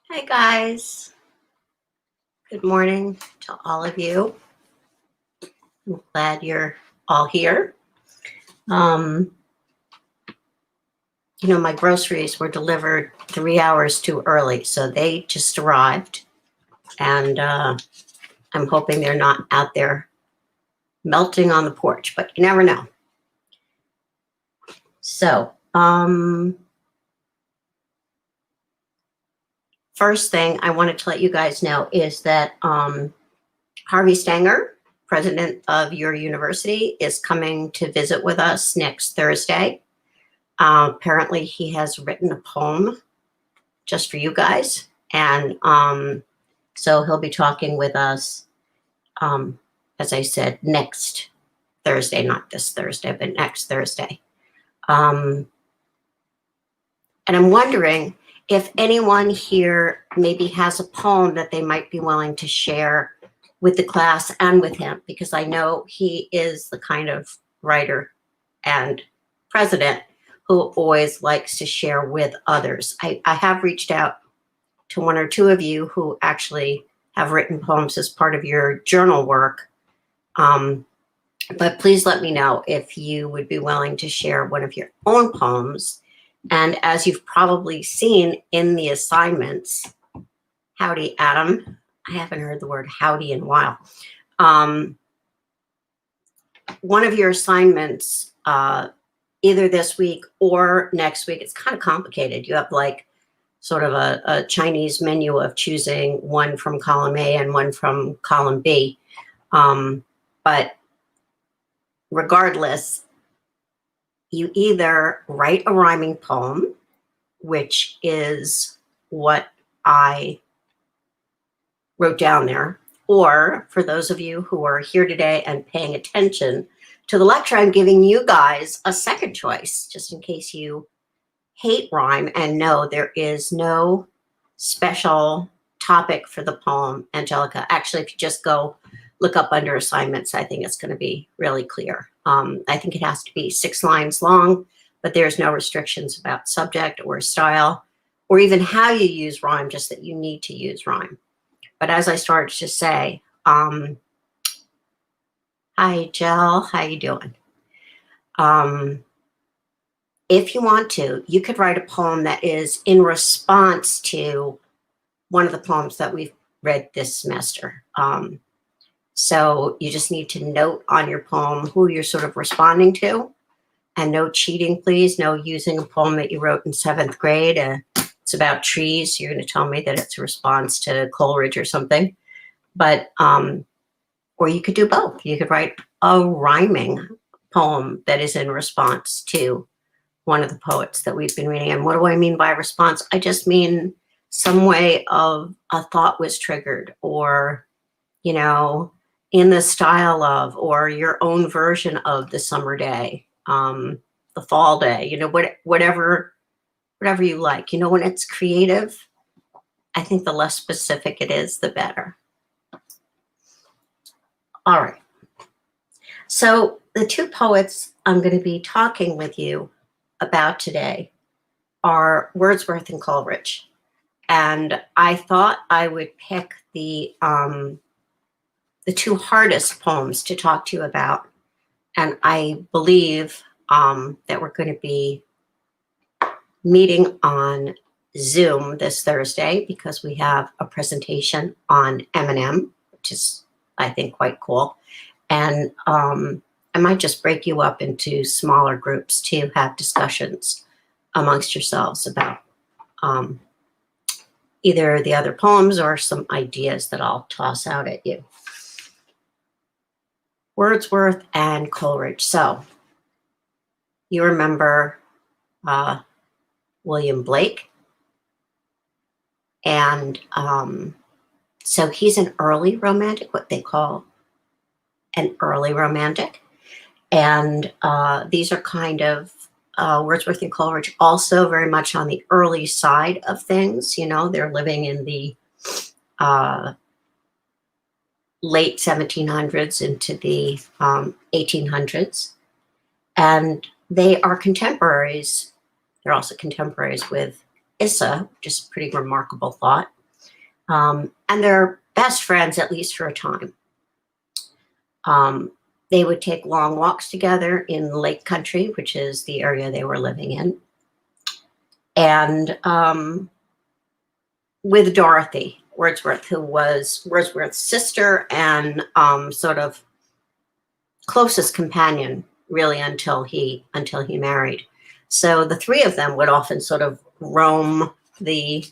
Hi guys, good morning to all of you. I'm glad you're all here. Um, my groceries were delivered 3 hours too early, so they just arrived, and I'm hoping they're not out there melting on the porch, but you never know. So, first thing I wanted to let you guys know is that Harvey Stanger, president of your university, is coming to visit with us next Thursday. Apparently, he has written a poem just for you guys. And so he'll be talking with us, as I said, next Thursday, not this Thursday, but next Thursday. And I'm wondering if anyone here maybe has a poem that they might be willing to share with the class and with him, because I know he is the kind of writer and president who always likes to share with others. I have reached out to one or two of you who actually have written poems as part of your journal work. But please let me know if you would be willing to share one of your own poems. And as you've probably seen in the assignments, howdy, Adam. I haven't heard the word howdy in a while. One of your assignments, either this week or next week, it's kind of complicated. You have like sort of a Chinese menu of choosing one from column A and one from column B. But regardless, you either write a rhyming poem, which is what I wrote down there, or for those of you who are here today and paying attention to the lecture, I'm giving you guys a second choice, just in case you hate rhyme and no, there is no special topic for the poem, Angelica. Actually, if you just go look up under assignments, I think it's going to be really clear. I think it has to be 6 lines long, but there's no restrictions about subject or style or even how you use rhyme, just that you need to use rhyme. But as I started to say, hi, Jel, how you doing? If you want to, you could write a poem that is in response to one of the poems that we've read this semester. So you just need to note on your poem who you're sort of responding to, and no cheating, please. No using a poem that you wrote in 7th grade. It's about trees. You're going to tell me that it's a response to Coleridge or something. But, or you could do both. You could write a rhyming poem that is in response to one of the poets that we've been reading. And what do I mean by response? I just mean some way of a thought was triggered, or, in the style of, or your own version of the summer day, the fall day, whatever you like. When it's creative, I think the less specific it is, the better. All right. So the 2 poets I'm going to be talking with you about today are Wordsworth and Coleridge. And I thought I would pick the 2 hardest poems to talk to you about. And I believe that we're going to be meeting on Zoom this Thursday because we have a presentation on Eminem, which is, I think, quite cool. And I might just break you up into smaller groups to have discussions amongst yourselves about either the other poems or some ideas that I'll toss out at you. Wordsworth and Coleridge. So you remember William Blake. And so he's an early romantic, what they call an early romantic. And these are kind of Wordsworth and Coleridge also very much on the early side of things. They're living in the late 1700s into the 1800s. And they are contemporaries. They're also contemporaries with Issa, which is a pretty remarkable thought. And they're best friends, at least for a time. They would take long walks together in Lake Country, which is the area they were living in. And with Dorothy Wordsworth, who was Wordsworth's sister and sort of closest companion, really, until he married. So the three of them would often sort of roam the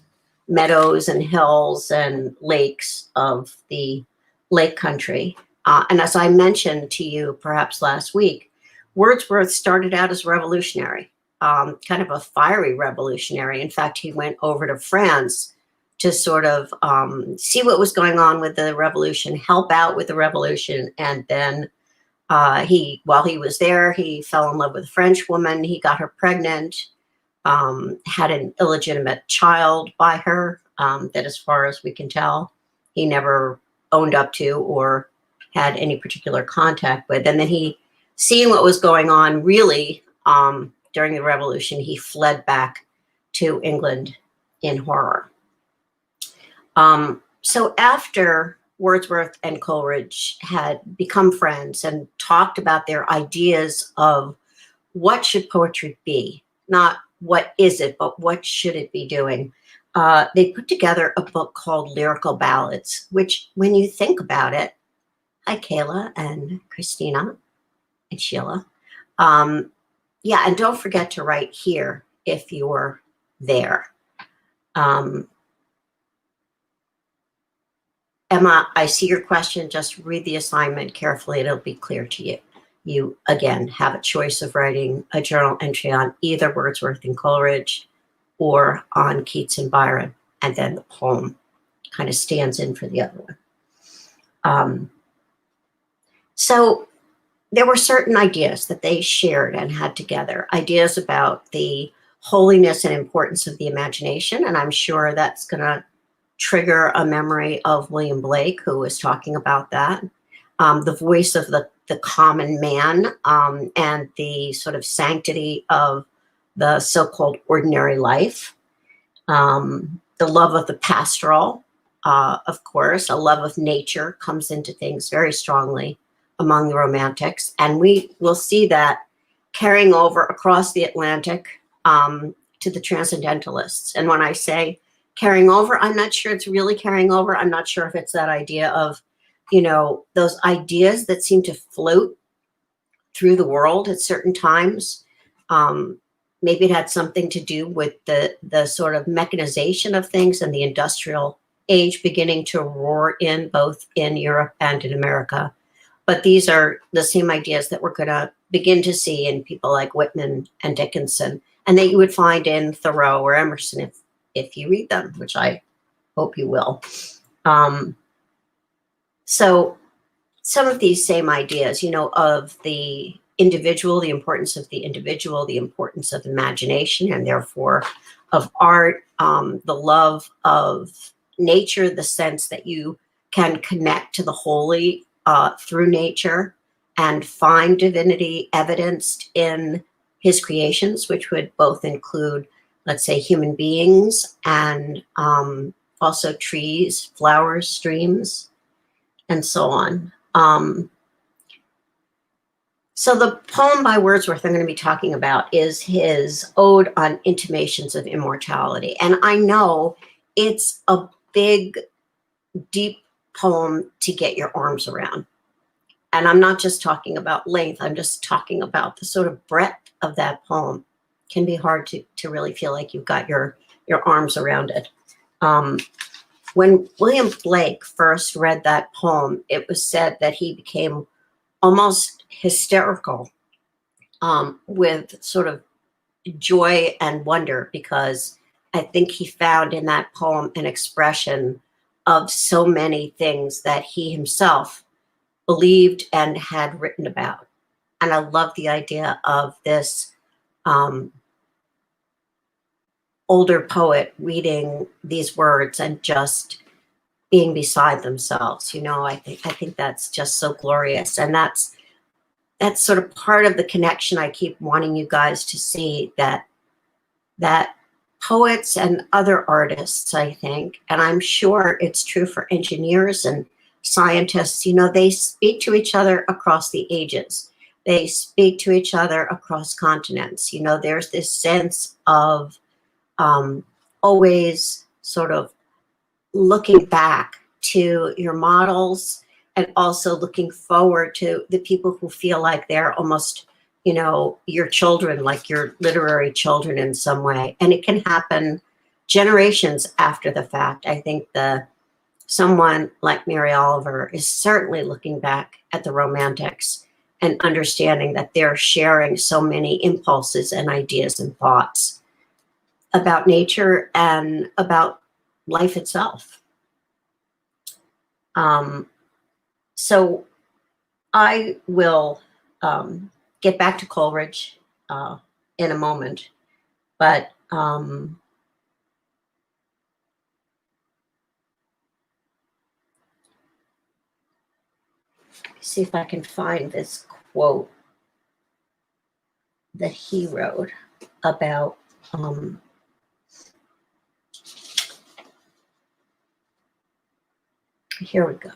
meadows and hills and lakes of the Lake Country. And as I mentioned to you perhaps last week, Wordsworth started out as revolutionary, kind of a fiery revolutionary. In fact, he went over to France to sort of see what was going on with the revolution, help out with the revolution. And then while he was there, he fell in love with a French woman. He got her pregnant, had an illegitimate child by her that, as far as we can tell, he never owned up to or had any particular contact with. And then he, seeing what was going on really during the revolution, he fled back to England in horror. So after Wordsworth and Coleridge had become friends and talked about their ideas of what should poetry be, not what is it, but what should it be doing, they put together a book called Lyrical Ballads, which, when you think about it, hi, Kayla and Christina and Sheila. Yeah, and don't forget to write here if you're there. Emma, I see your question. Just read the assignment carefully. It'll be clear to you. You, again, have a choice of writing a journal entry on either Wordsworth and Coleridge or on Keats and Byron, and then the poem kind of stands in for the other one. So there were certain ideas that they shared and had together, ideas about the holiness and importance of the imagination, and I'm sure that's going to trigger a memory of William Blake, who was talking about that. The voice of the common man and the sort of sanctity of the so-called ordinary life. The love of the pastoral, of course, a love of nature comes into things very strongly among the Romantics. And we will see that carrying over across the Atlantic to the Transcendentalists. And when I say carrying over, I'm not sure it's really carrying over. I'm not sure if it's that idea of, you know, those ideas that seem to float through the world at certain times. Maybe it had something to do with the sort of mechanization of things and the industrial age beginning to roar in both in Europe and in America. But these are the same ideas that we're going to begin to see in people like Whitman and Dickinson, and that you would find in Thoreau or Emerson if you read them, which I hope you will. So some of these same ideas, you know, of the individual, the importance of the individual, the importance of imagination, and therefore of art, the love of nature, the sense that you can connect to the holy through nature and find divinity evidenced in his creations, which would both include, let's say, human beings and also trees, flowers, streams, and so on. So the poem by Wordsworth I'm going to be talking about is his Ode on Intimations of Immortality. And I know it's a big, deep poem to get your arms around. And I'm not just talking about length, I'm just talking about the sort of breadth of that poem. It can be hard to really feel like you've got your arms around it. When William Blake first read that poem, it was said that he became almost hysterical with sort of joy and wonder, because I think he found in that poem an expression of so many things that he himself believed and had written about. And I love the idea of this older poet reading these words and just being beside themselves. You know, I think that's just so glorious. And that's sort of part of the connection I keep wanting you guys to see, that poets and other artists, I think, and I'm sure it's true for engineers and scientists, they speak to each other across the ages. They speak to each other across continents. There's this sense of always sort of looking back to your models and also looking forward to the people who feel like they're almost, your children, like your literary children in some way. And it can happen generations after the fact. I think someone like Mary Oliver is certainly looking back at the Romantics and understanding that they're sharing so many impulses and ideas and thoughts about nature and about life itself. So I will get back to Coleridge in a moment, but see if I can find this quote that he wrote about here we go.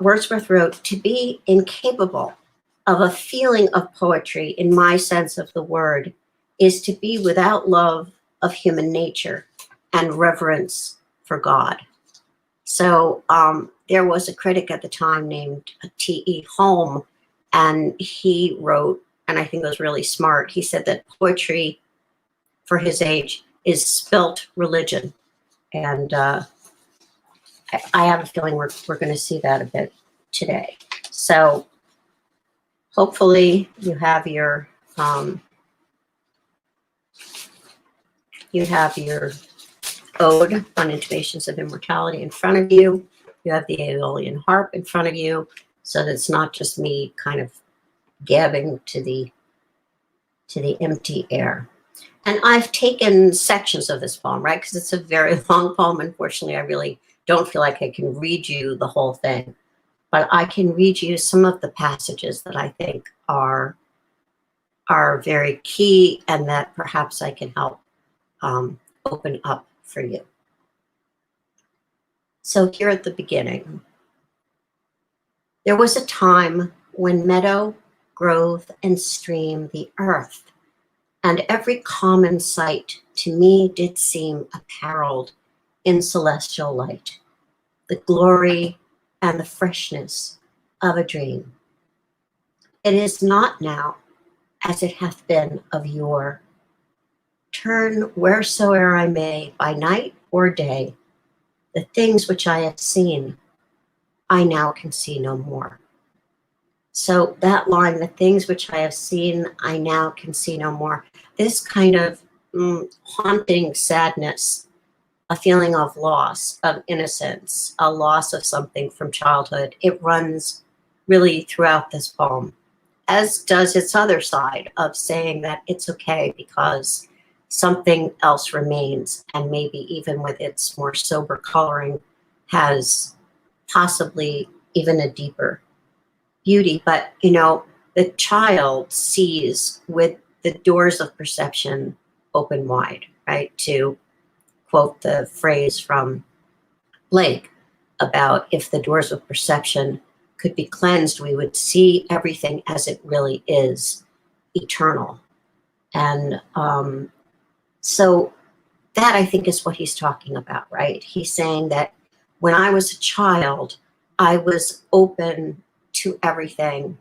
Wordsworth wrote, "To be incapable of a feeling of poetry in my sense of the word is to be without love of human nature and reverence for God." So there was a critic at the time named T.E. Holm, and he wrote, and I think it was really smart, he said that poetry for his age is spilt religion. And I have a feeling we're going to see that a bit today. So hopefully you have your ode on intimations of immortality in front of you. You have the Aeolian harp in front of you, so that it's not just me kind of gabbing to the empty air. And I've taken sections of this poem, right? Because it's a very long poem. Unfortunately, I really don't feel like I can read you the whole thing, but I can read you some of the passages that I think are very key and that perhaps I can help open up for you. So here at the beginning, there was a time when meadow, grove, and stream, the earth, and every common sight to me did seem apparelled in celestial light, the glory and the freshness of a dream. It is not now as it hath been of yore. Turn wheresoe'er I may, by night or day, the things which I have seen, I now can see no more. So that line, the things which I have seen, I now can see no more, this kind of haunting sadness, a feeling of loss, of innocence, a loss of something from childhood, it runs really throughout this poem, as does its other side of saying that it's okay because something else remains, and maybe even with its more sober coloring has possibly even a deeper beauty. But the child sees with the doors of perception open wide, right? To quote the phrase from Blake about, if the doors of perception could be cleansed, we would see everything as it really is, eternal. And so that, I think, is what he's talking about, right? He's saying that when I was a child, I was open to everything,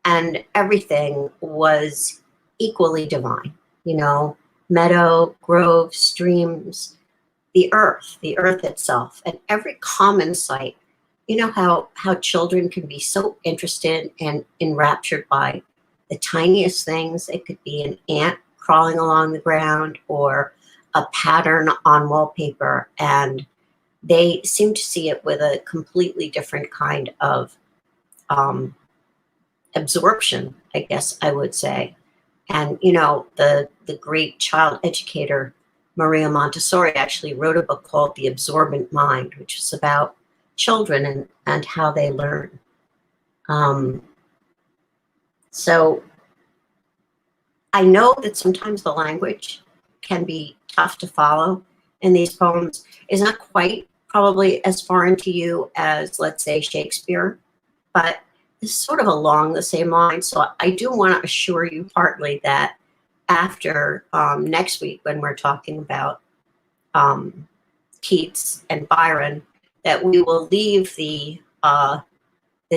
and everything was equally divine. Meadow, grove, streams, the earth itself, and every common sight. How children can be so interested and enraptured by the tiniest things. It could be an ant crawling along the ground or a pattern on wallpaper, and they seem to see it with a completely different kind of absorption, I guess I would say. And the great child educator Maria Montessori actually wrote a book called The Absorbent Mind, which is about children and how they learn. So I know that sometimes the language can be tough to follow in these poems is not quite probably as foreign to you as, let's say, Shakespeare, but it's sort of along the same line. So I do want to assure you partly that after next week, when we're talking about Keats and Byron, that we will leave the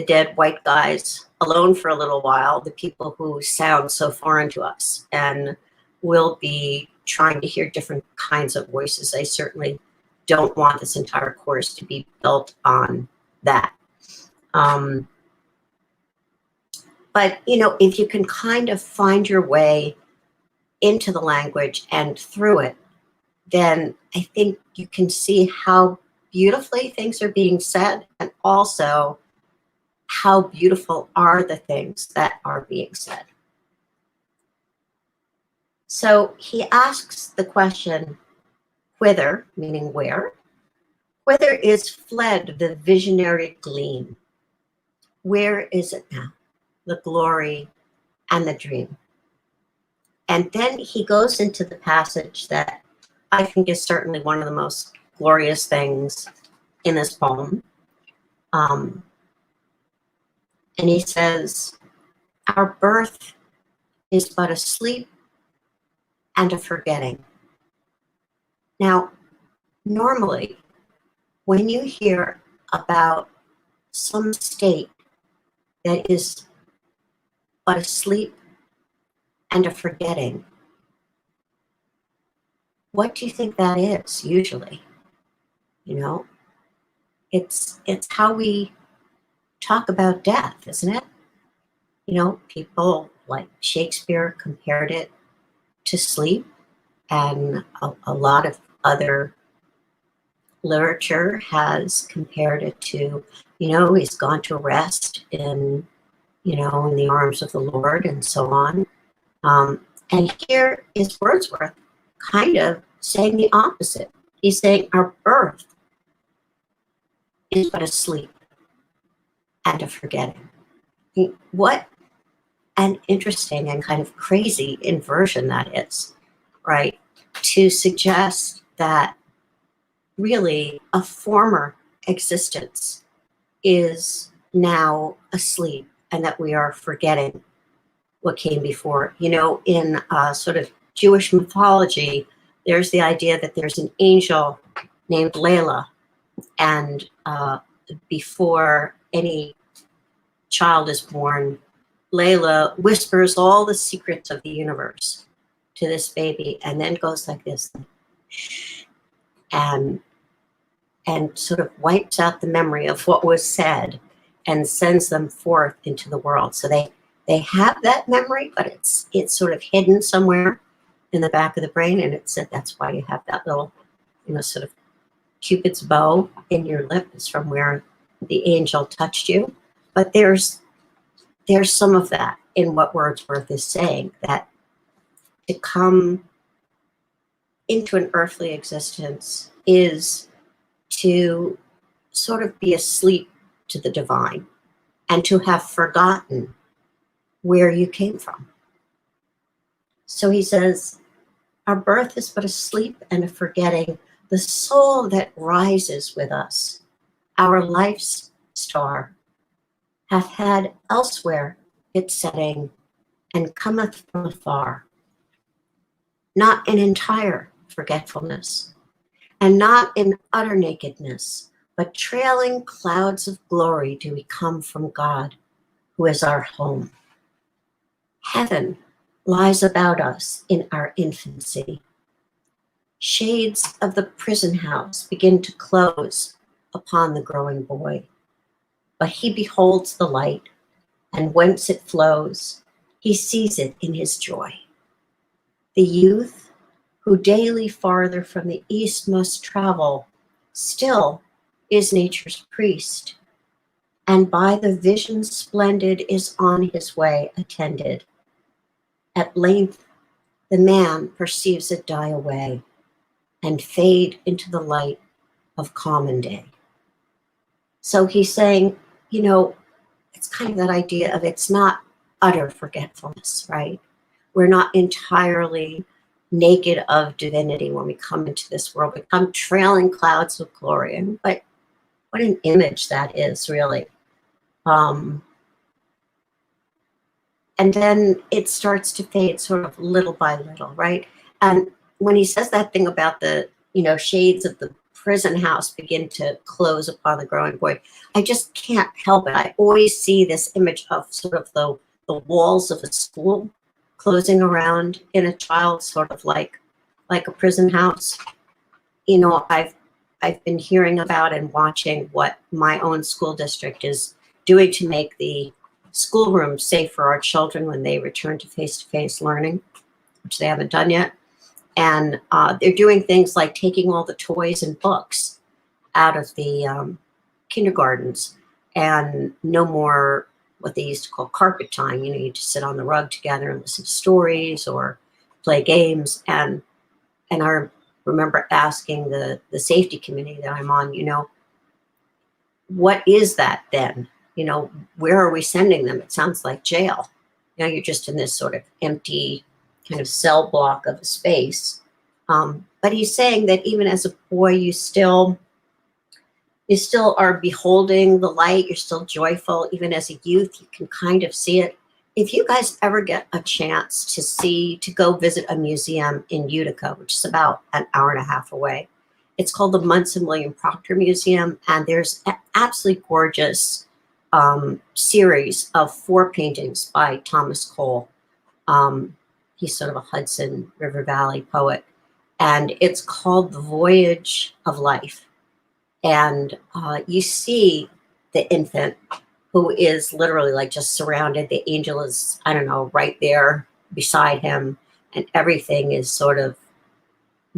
dead white guys alone for a little while, the people who sound so foreign to us, and we'll be trying to hear different kinds of voices. I certainly don't want this entire course to be built on that. But, you know, if you can kind of find your way into the language and through it, then I think you can see how beautifully things are being said, and also how beautiful are the things that are being said. So he asks the question, whither, meaning where? Whither is fled the visionary gleam? Where is it now, the glory and the dream? And then he goes into the passage that I think is certainly one of the most glorious things in this poem. And he says, our birth is but a sleep and a forgetting. Now, normally, when you hear about some state that is but a sleep and a forgetting, what do you think that is usually? You know, it's how we talk about death, isn't it? You know, people like Shakespeare compared it to sleep, and a lot of other literature has compared it to, you know, he's gone to rest in, you know, in the arms of the Lord and so on. And here is Wordsworth kind of saying the opposite. He's saying our birth is but a sleep and a forgetting. I mean, what an interesting and kind of crazy inversion that is, right? To suggest that really a former existence is now asleep and that we are forgetting what came before. You know, in sort of Jewish mythology, there's the idea that there's an angel named Layla, and before any child is born, Layla whispers all the secrets of the universe to this baby, and then goes like this, shh, and sort of wipes out the memory of what was said and sends them forth into the world. So they have that memory, but it's sort of hidden somewhere in the back of the brain, and it's that's why you have that little, you know, sort of Cupid's bow in your lip is from where the angel touched you. But there's some of that in what Wordsworth is saying, that to come into an earthly existence is to sort of be asleep to the divine and to have forgotten where you came from. So he says, our birth is but a sleep and a forgetting, the soul that rises with us, our life's star, hath had elsewhere its setting, and cometh from afar. Not in entire forgetfulness, and not in utter nakedness, but trailing clouds of glory do we come from God, who is our home. Heaven lies about us in our infancy. Shades of the prison house begin to close upon the growing boy, but he beholds the light, and whence it flows, he sees it in his joy. The youth, who daily farther from the east must travel, still is nature's priest, and by the vision splendid is on his way attended. At length the man perceives it die away, and fade into the light of common day. So he's saying, you know, it's kind of that idea of it's not utter forgetfulness, right? We're not entirely naked of divinity when we come into this world. We come trailing clouds of glory. And what an image that is, really. Um, and then it starts to fade sort of little by little, right? And when he says that thing about the, shades of the prison house begin to close upon the growing boy, I just can't help it. I always see this image of sort of the walls of a school closing around in a child, sort of like a prison house. I've been hearing about and watching what my own school district is doing to make the schoolroom safe for our children when they return to face-to-face learning, which they haven't done yet. And they're doing things like taking all the toys and books out of the kindergartens, and no more what they used to call carpet time. You just sit on the rug together and listen to stories or play games. And I remember asking the safety committee that I'm on, what is that then? Where are we sending them? It sounds like jail. You're just in this sort of empty kind of cell block of a space. But he's saying that even as a boy, you still are beholding the light. You're still joyful. Even as a youth, you can kind of see it. If you guys ever get a chance to go visit a museum in Utica, which is about an hour and a half away, it's called the Munson William Proctor Museum, and there's an absolutely gorgeous series of 4 paintings by Thomas Cole. He's sort of a Hudson River Valley poet, and it's called The Voyage of Life. And you see the infant who is literally like just surrounded. The angel is, I don't know, right there beside him, and everything is sort of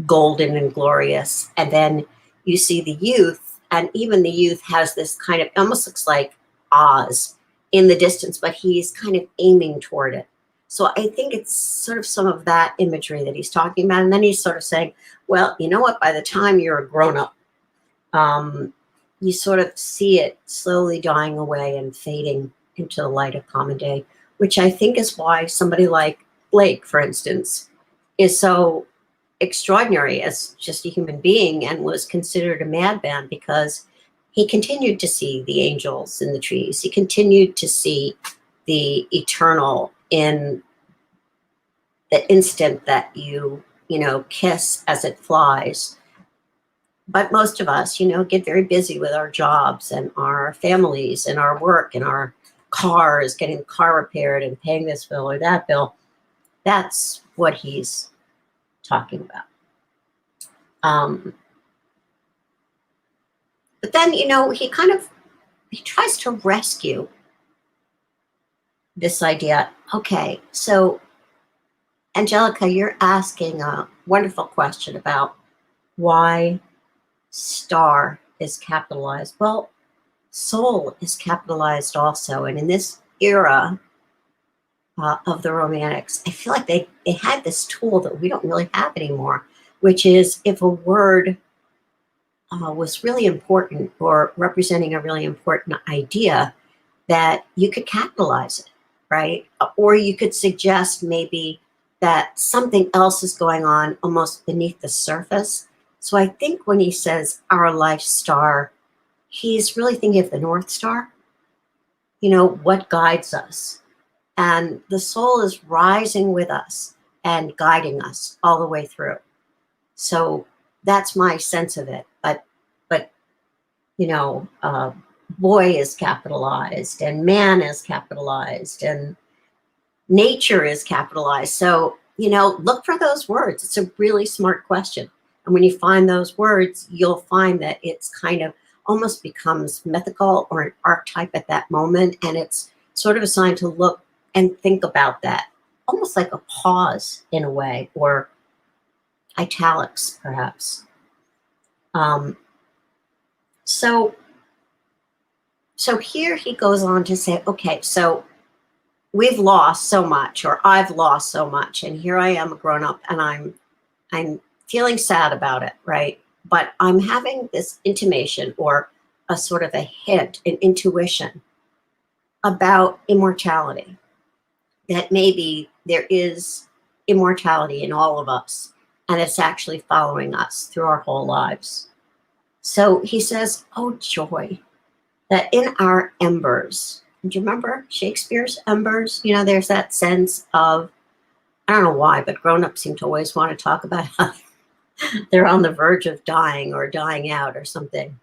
golden and glorious. And then you see the youth, and even the youth has this kind of, almost looks like Oz in the distance, but he's kind of aiming toward it. So I think it's sort of some of that imagery that he's talking about. And then he's sort of saying, well, you know what, by the time you're a grown-up, you sort of see it slowly dying away and fading into the light of common day, which I think is why somebody like Blake, for instance, is so extraordinary as just a human being and was considered a madman, because he continued to see the angels in the trees. He continued to see the eternal in the instant that you kiss as it flies. But most of us, get very busy with our jobs and our families and our work and our cars, getting the car repaired and paying this bill or that bill. That's what he's talking about. But then, he tries to rescue this idea. Okay, so Angelica, you're asking a wonderful question about why star is capitalized. Well, soul is capitalized also. And in this era of the Romantics, I feel like they had this tool that we don't really have anymore, which is if a word was really important or representing a really important idea, that you could capitalize it, right? Or you could suggest maybe that something else is going on almost beneath the surface. So I think when he says our life star, he's really thinking of the North Star, what guides us. And the soul is rising with us and guiding us all the way through. So that's my sense of it. But boy is capitalized, and man is capitalized, and nature is capitalized. So, look for those words. It's a really smart question. And when you find those words, you'll find that it's kind of almost becomes mythical or an archetype at that moment. And it's sort of a sign to look and think about that, almost like a pause in a way, or italics, perhaps. So here he goes on to say, okay, so we've lost so much, or I've lost so much, and here I am a grown-up, and I'm feeling sad about it, right? But I'm having this intimation, or a sort of a hint, an intuition about immortality, that maybe there is immortality in all of us, and it's actually following us through our whole lives. So he says, oh joy, that in our embers, do you remember Shakespeare's embers? You know, there's that sense of, I don't know why, but grown-ups seem to always want to talk about how they're on the verge of dying or dying out or something.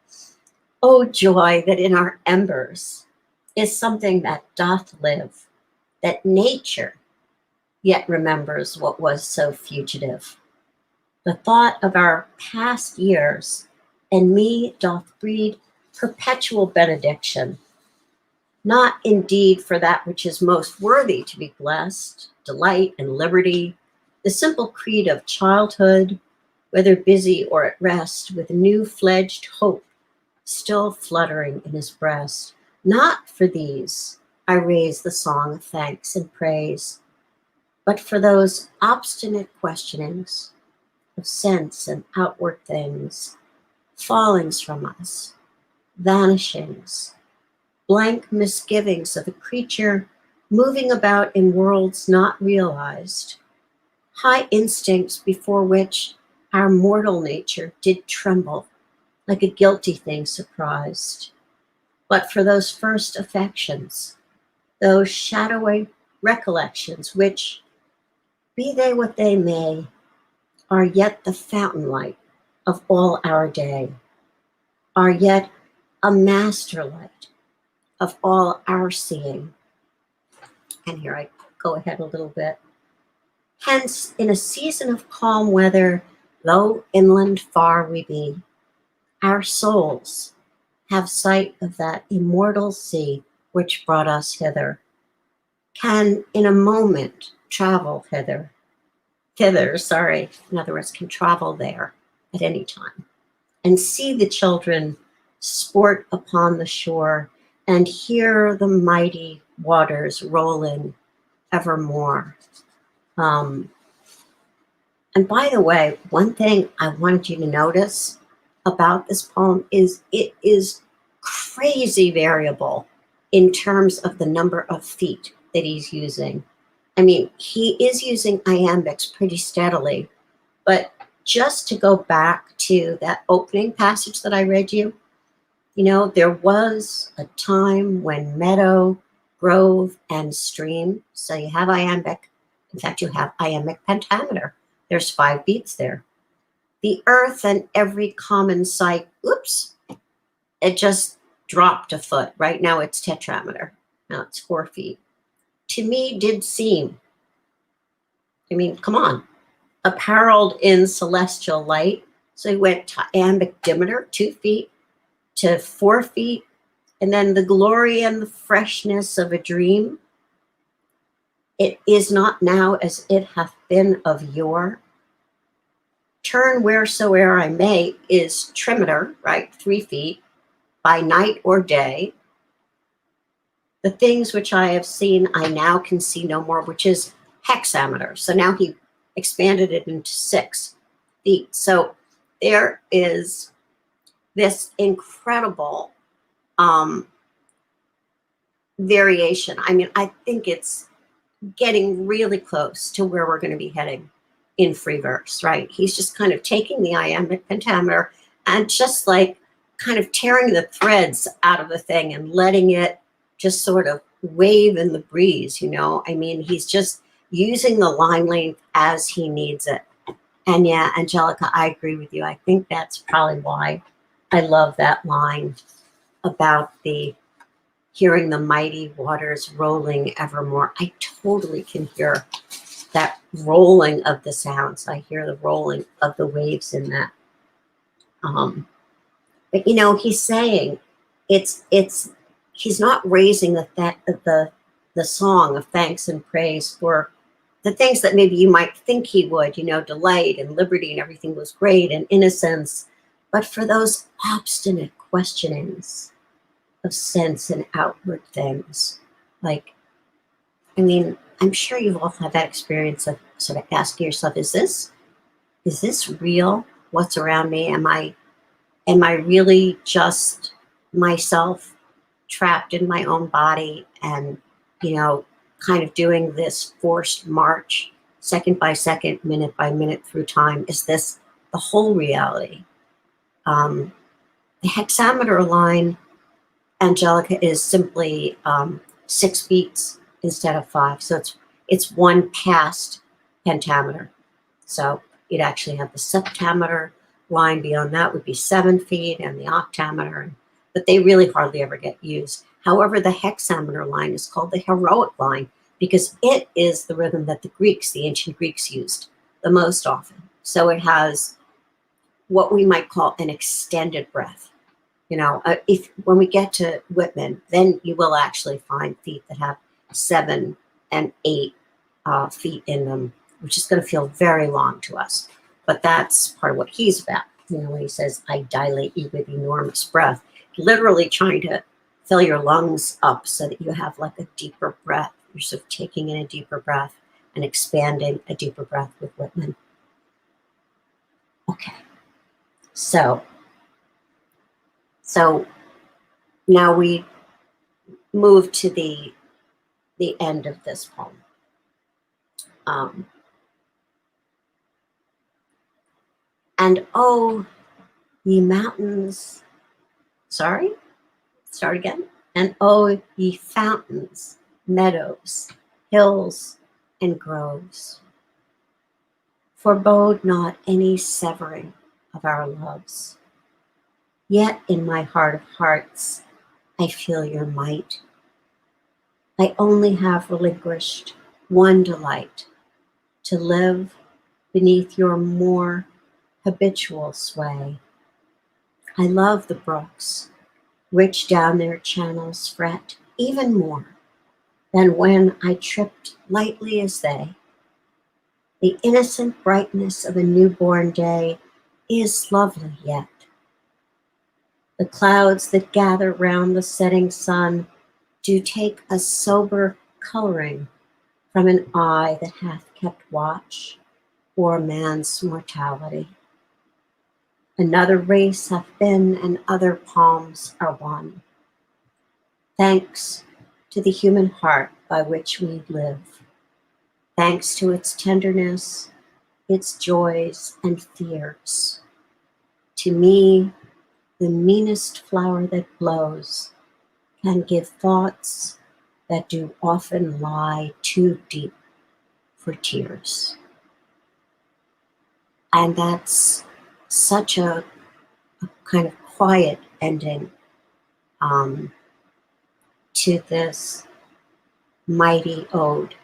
Oh joy, that in our embers is something that doth live, that nature yet remembers what was so fugitive. The thought of our past years and me doth breed perpetual benediction, not indeed for that which is most worthy to be blessed, delight and liberty, the simple creed of childhood, whether busy or at rest, with new-fledged hope still fluttering in his breast. Not for these I raise the song of thanks and praise, but for those obstinate questionings of sense and outward things, fallings from us, vanishings, blank misgivings of a creature moving about in worlds not realized, high instincts before which our mortal nature did tremble like a guilty thing surprised. But for those first affections, those shadowy recollections which, be they what they may, are yet the fountain light of all our day, are yet a master light of all our seeing. And here I go ahead a little bit. Hence, in a season of calm weather, though inland far we be, our souls have sight of that immortal sea which brought us hither, can in a moment travel thither, in other words, can travel there at any time, and see the children sport upon the shore, and hear the mighty waters roll in evermore. And by the way, one thing I wanted you to notice about this poem is it is crazy variable in terms of the number of feet that he's using. I mean, he is using iambics pretty steadily, but just to go back to that opening passage that I read you, you know, there was a time when meadow, grove, and stream, so you have iambic, in fact, you have iambic pentameter. There's 5 beats there. The earth and every common sight, oops, it just dropped a foot. Right now it's tetrameter. Now it's 4 feet. To me did seem, I mean, come on, apparelled in celestial light. So he went to iambic dimeter, 2 feet, to 4 feet, and then the glory and the freshness of a dream. It is not now as it hath been of yore. Turn wheresoe'er I may is trimeter, right, 3 feet, by night or day. The things which I have seen, I now can see no more, which is hexameter. So now he expanded it into 6 feet. So there is this incredible variation. I mean, I think it's getting really close to where we're going to be heading in free verse, right? He's just kind of taking the iambic pentameter and just like kind of tearing the threads out of the thing and letting it just sort of wave in the breeze, you know? I mean, he's just using the line length as he needs it. And yeah, Angelica, I agree with you. I think that's probably why I love that line about the hearing the mighty waters rolling evermore. I totally can hear that rolling of the sounds. I hear the rolling of the waves in that. But you know, he's saying he's not raising the song of thanks and praise for the things that maybe you might think he would, you know, delight and liberty and everything was great and innocence, but for those obstinate questionings of sense and outward things. Like, I mean, I'm sure you've all had that experience of sort of asking yourself, is this real? What's around me? Am I really just myself trapped in my own body and, you know, kind of doing this forced march second by second, minute by minute through time. Is this the whole reality? The hexameter line, Angelica, is simply 6 beats instead of 5. So it's one past pentameter. So you'd actually have the septameter line beyond that would be 7 feet, and the octameter, but they really hardly ever get used. However, the hexameter line is called the heroic line because it is the rhythm that the ancient Greeks used the most often. So it has what we might call an extended breath. If when we get to Whitman, then you will actually find feet that have 7 and 8 feet in them, which is going to feel very long to us. But that's part of what he's about. When he says, I dilate you with enormous breath, literally trying to fill your lungs up so that you have like a deeper breath. You're sort of taking in a deeper breath and expanding a deeper breath with Whitman. Okay. So now we move to the end of this poem. And oh, ye mountains, sorry, start again. And oh, ye fountains, meadows, hills, and groves, forebode not any severing of our loves. Yet in my heart of hearts, I feel your might. I only have relinquished one delight, to live beneath your more habitual sway. I love the brooks, which down their channels fret even more than when I tripped lightly as they. The innocent brightness of a newborn day is lovely yet. The clouds that gather round the setting sun do take a sober coloring from an eye that hath kept watch o'er man's mortality. Another race hath been, and other palms are won. Thanks to the human heart by which we live. Thanks to its tenderness, its joys and fears. To me, the meanest flower that blows can give thoughts that do often lie too deep for tears. And that's such a kind of quiet ending to this mighty ode,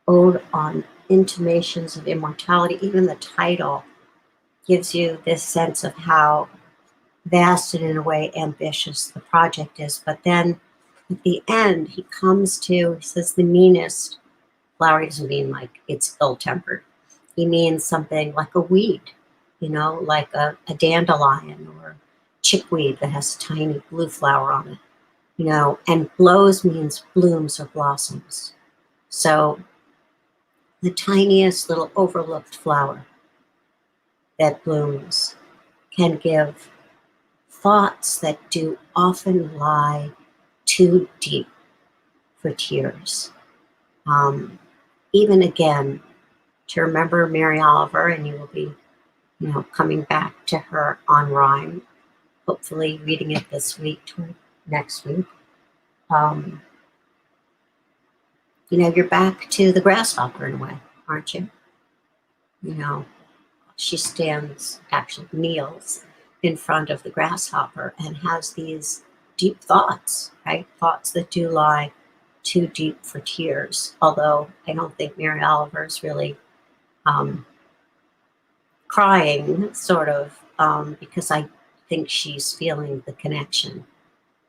ode on intimations of immortality. Even the title gives you this sense of how vast and in a way ambitious the project is. But then at the end, he says the meanest flower. He doesn't mean like it's ill-tempered. He means something like a weed, like a dandelion or chickweed that has a tiny blue flower on it, and blows means blooms or blossoms. So the tiniest little overlooked flower that blooms can give thoughts that do often lie too deep for tears. Even again, to remember Mary Oliver, and you will be, coming back to her on rhyme, hopefully reading it this week or next week. You're back to the grasshopper in a way, aren't you? She actually kneels in front of the grasshopper and has these deep thoughts, right? Thoughts that do lie too deep for tears. Although I don't think Mary Oliver is really crying, sort of, because I think she's feeling the connection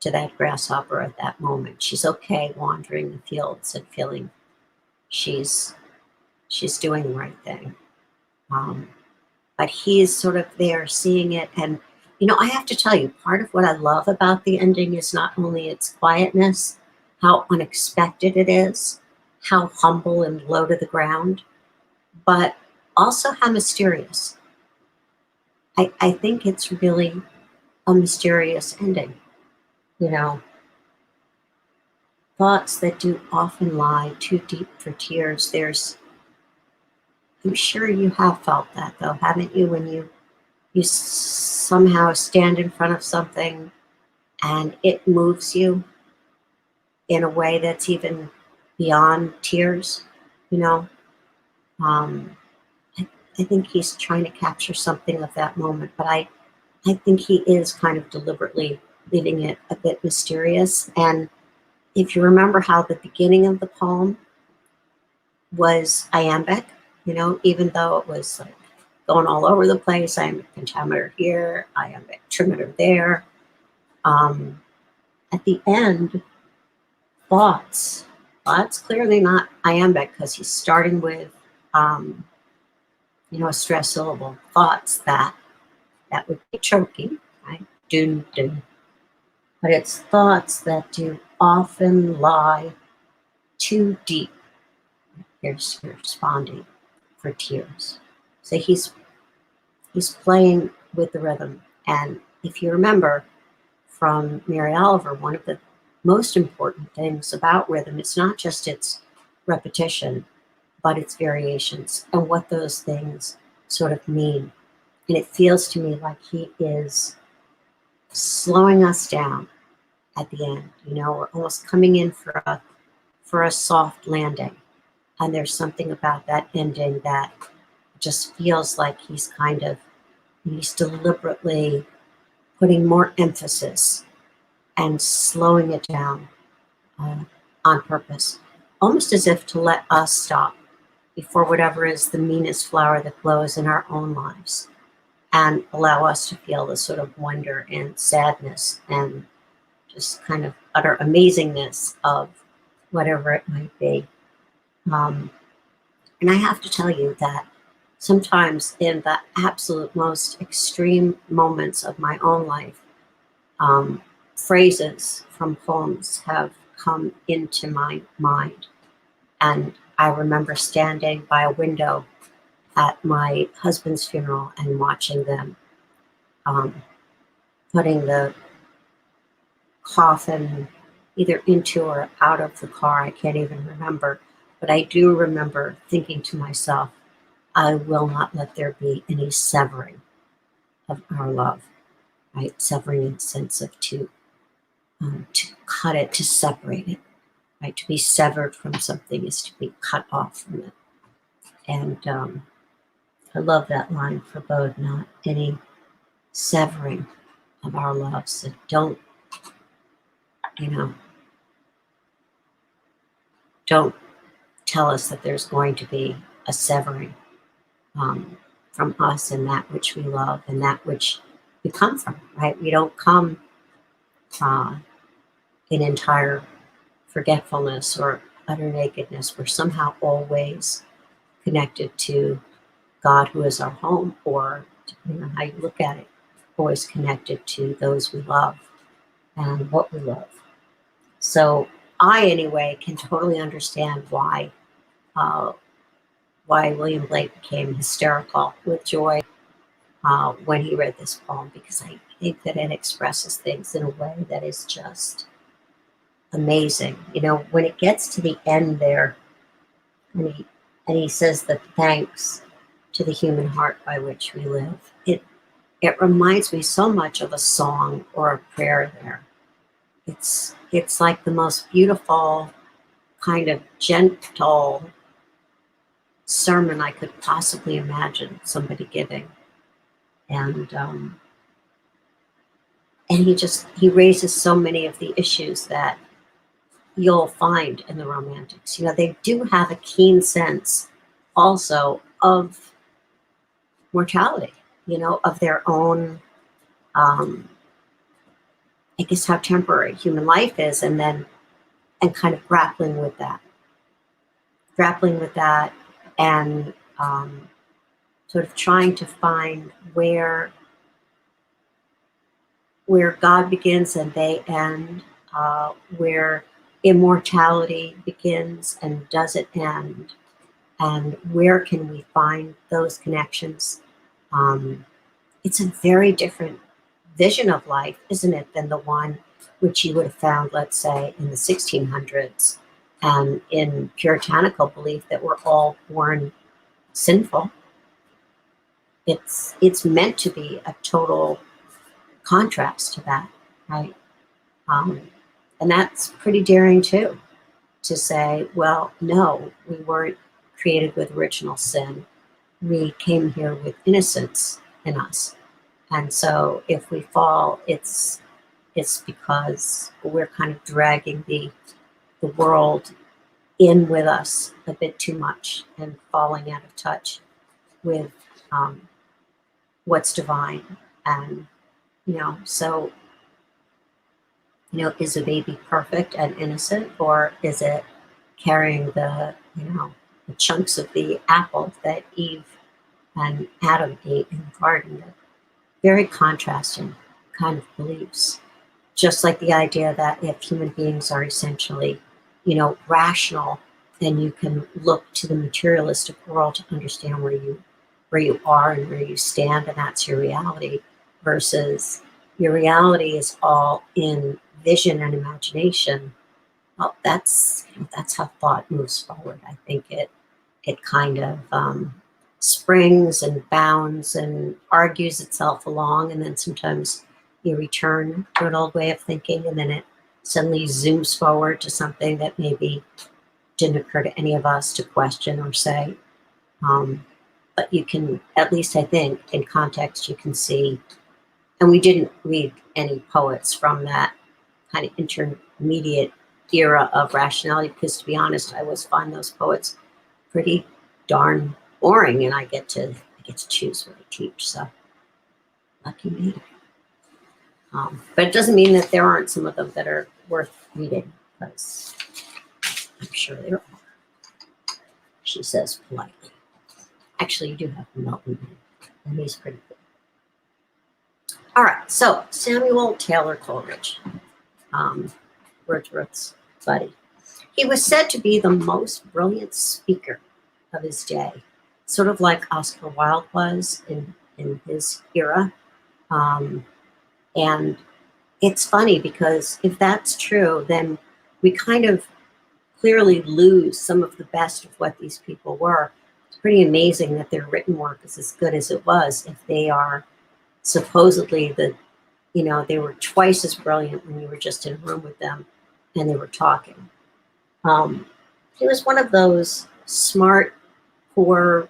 to that grasshopper at that moment. She's okay wandering the fields and feeling she's doing the right thing. But he's sort of there seeing it. And, I have to tell you, part of what I love about the ending is not only its quietness, how unexpected it is, how humble and low to the ground, but also how mysterious. I think it's really a mysterious ending, the thoughts that do often lie too deep for tears. I'm sure you have felt that though, haven't you? When you somehow stand in front of something and it moves you in a way that's even beyond tears, you know? Um, I think he's trying to capture something of that moment, but I think he is kind of deliberately leaving it a bit mysterious. And if you remember how the beginning of the poem was iambic, even though it was like going all over the place, iambic pentameter here, iambic trimeter there. At the end, thoughts, clearly not iambic because he's starting with, um, a stress syllable, thoughts that would be choking, right? Dun, dun. But it's thoughts that do often lie too deep. Here's responding for tears. So he's playing with the rhythm. And if you remember from Mary Oliver, one of the most important things about rhythm is not just its repetition, but its variations and what those things sort of mean. And it feels to me like he is slowing us down at the end. We're almost coming in for a soft landing. And there's something about that ending that just feels like he's deliberately putting more emphasis and slowing it down on purpose, almost as if to let us stop before whatever is the meanest flower that blows in our own lives and allow us to feel the sort of wonder and sadness and just kind of utter amazingness of whatever it might be. And I have to tell you that sometimes in the absolute most extreme moments of my own life, phrases from poems have come into my mind. And I remember standing by a window at my husband's funeral and watching them putting the coffin either into or out of the car. I can't even remember. But I do remember thinking to myself, I will not let there be any severing of our love, right? Severing in the sense of to cut it, to separate it, right? To be severed from something is to be cut off from it. And I love that line, forebode not any severing of our love. So don't tell us that there's going to be a severing from us and that which we love and that which we come from, right? We don't come in entire forgetfulness or utter nakedness. We're somehow always connected to God, who is our home, or depending on how you look at it, always connected to those we love and what we love. So I, anyway, can totally understand why William Blake became hysterical with joy when he read this poem, because I think that it expresses things in a way that is just amazing. When it gets to the end there, and he says the thanks to the human heart by which we live, it reminds me so much of a song or a prayer there. It's like the most beautiful kind of gentle sermon I could possibly imagine somebody giving. And he raises so many of the issues that you'll find in the Romantics. They do have a keen sense also of mortality, of their own, I guess, how temporary human life is, and kind of grappling with that and sort of trying to find where God begins and they end, where immortality begins and does it end, and where can we find those connections. It's a very different vision of life, isn't it, than the one which you would have found, let's say, in the 1600s, and in puritanical belief that we're all born sinful. It's meant to be a total contrast to that, right? Um, and that's pretty daring too, to say, well, no, we weren't created with original sin. We came here with innocence in us. And so if we fall, it's because we're kind of dragging the world in with us a bit too much and falling out of touch with what's divine. And, so, is a baby perfect and innocent, or is it carrying the chunks of the apple that Eve and Adam ate in the garden? Very contrasting kind of beliefs. Just like the idea that if human beings are essentially, rational, then you can look to the materialistic world to understand where you are and where you stand, and that's your reality, versus your reality is all in vision and imagination. Well, that's how thought moves forward. I think it kind of springs and bounds and argues itself along, and then sometimes you return to an old way of thinking, and then it suddenly zooms forward to something that maybe didn't occur to any of us to question or say. But you can, at least I think, in context, you can see, and we didn't read any poets from that kind of intermediate era of rationality, because to be honest, I always find those poets pretty darn boring, and I get to choose what I teach. So lucky me. But it doesn't mean that there aren't some of them that are worth reading, because I'm sure there are. She says politely. Actually, you do have Milton, and he's pretty good. All right, so Samuel Taylor Coleridge, Wordsworth's buddy. He was said to be the most brilliant speaker of his day, sort of like Oscar Wilde was in his era. And it's funny, because if that's true, then we kind of clearly lose some of the best of what these people were. It's pretty amazing that their written work is as good as it was if they are supposedly they were twice as brilliant when you were just in a room with them and they were talking. He was one of those smart, poor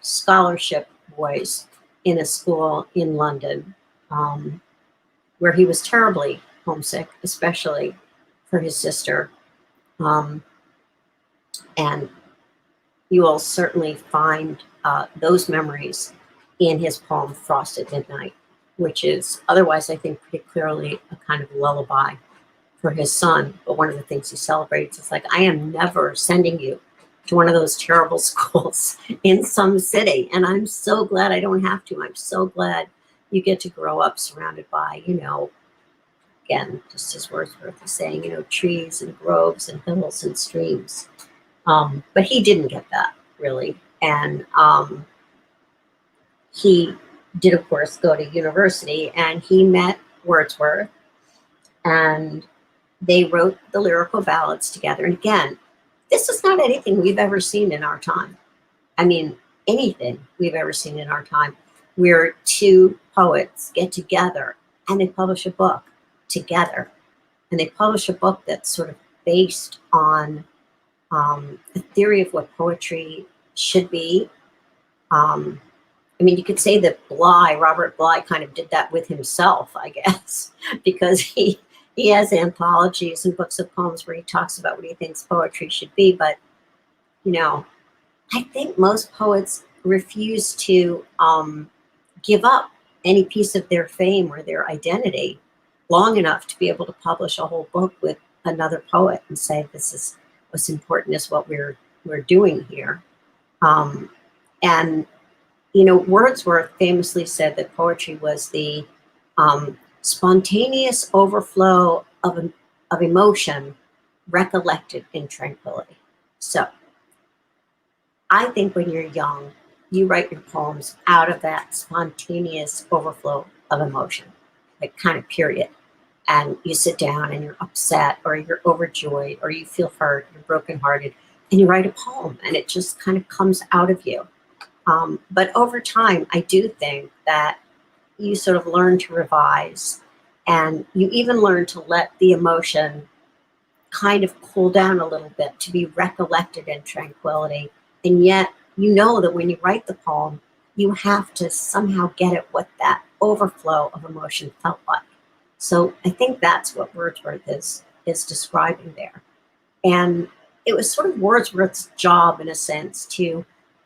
scholarship boys in a school in London, where he was terribly homesick, especially for his sister. And you will certainly find those memories in his poem Frost at Midnight, which is otherwise, I think, pretty clearly a kind of lullaby for his son. But one of the things he celebrates is like, I am never sending you to one of those terrible schools in some city. And I'm so glad I don't have to. I'm so glad you get to grow up surrounded by, again, just as Wordsworth is saying, trees and groves and hills and streams. But he didn't get that, really. And he did, of course, go to university, and he met Wordsworth, and they wrote the lyrical ballads together. And again, this is not anything we've ever seen in our time. I mean, anything we've ever seen in our time, where two poets get together and they publish a book together. And they publish a book that's sort of based on a theory of what poetry should be. You could say that Robert Bly kind of did that with himself, I guess, because he has anthologies and books of poems where he talks about what he thinks poetry should be. But, I think most poets refuse to give up any piece of their fame or their identity long enough to be able to publish a whole book with another poet and say, this is what's important, is what we're doing here. And Wordsworth famously said that poetry was the spontaneous overflow of emotion recollected in tranquility. So I think when you're young, you write your poems out of that spontaneous overflow of emotion, like kind of period. and you sit down and you're upset or you're overjoyed or you feel hurt, you're brokenhearted, and you write a poem and it just kind of comes out of you. But over time, I do think that you sort of learn to revise and you even learn to let the emotion kind of cool down a little bit, to be recollected in tranquility. And yet, you know that when you write the poem, you have to somehow get at what that overflow of emotion felt like. So I think that's what Wordsworth is describing there. And it was sort of Wordsworth's job, in a sense, to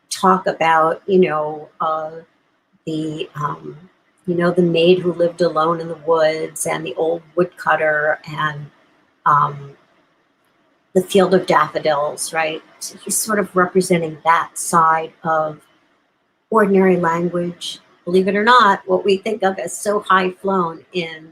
talk about, the the maid who lived alone in the woods, and the old woodcutter, and um, the field of daffodils, right? So he's sort of representing that side of ordinary language. Believe it or not, what we think of as so high flown in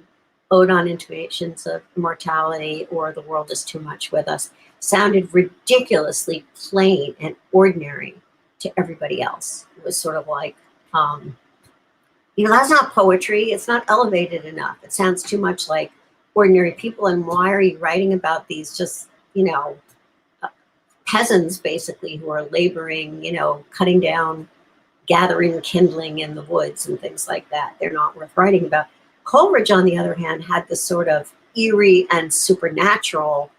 Ode on Intimations of Immortality or The World is Too Much with Us sounded ridiculously plain and ordinary to everybody else. It was sort of like, that's not poetry. It's not elevated enough. It sounds too much like ordinary people. And why are you writing about these just, peasants basically who are laboring, cutting down, gathering kindling in the woods and things like that? They're not worth writing about. Coleridge, on the other hand, had this sort of eerie and supernatural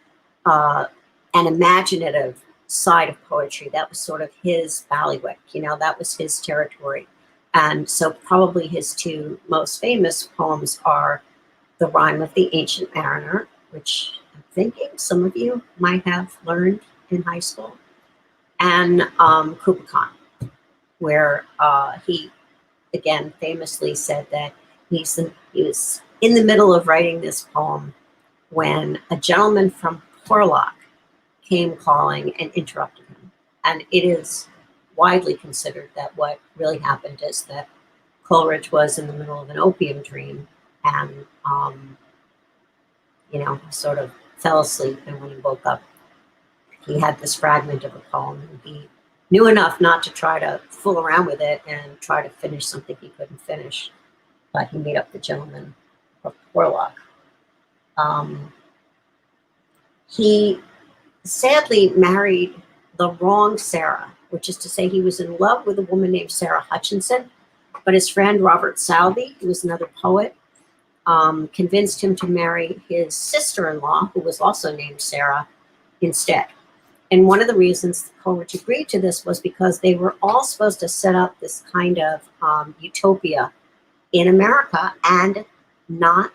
and imaginative side of poetry. That was sort of his bailiwick, that was his territory. And so probably his two most famous poems are The Rime of the Ancient Mariner, which I'm thinking some of you might have learned in high school, and Kukulkan, where he, again, famously said that he was in the middle of writing this poem when a gentleman from Porlock came calling and interrupted him. And it is widely considered that what really happened is that Coleridge was in the middle of an opium dream and, sort of fell asleep. And when he woke up, he had this fragment of a poem, and he knew enough not to try to fool around with it and try to finish something he couldn't finish. But he made up the gentleman of Porlock. He sadly married the wrong Sarah, which is to say he was in love with a woman named Sarah Hutchinson, but his friend Robert Southey, who was another poet, convinced him to marry his sister-in-law, who was also named Sarah, instead. And one of the reasons Coleridge agreed to this was because they were all supposed to set up this kind of utopia in America and not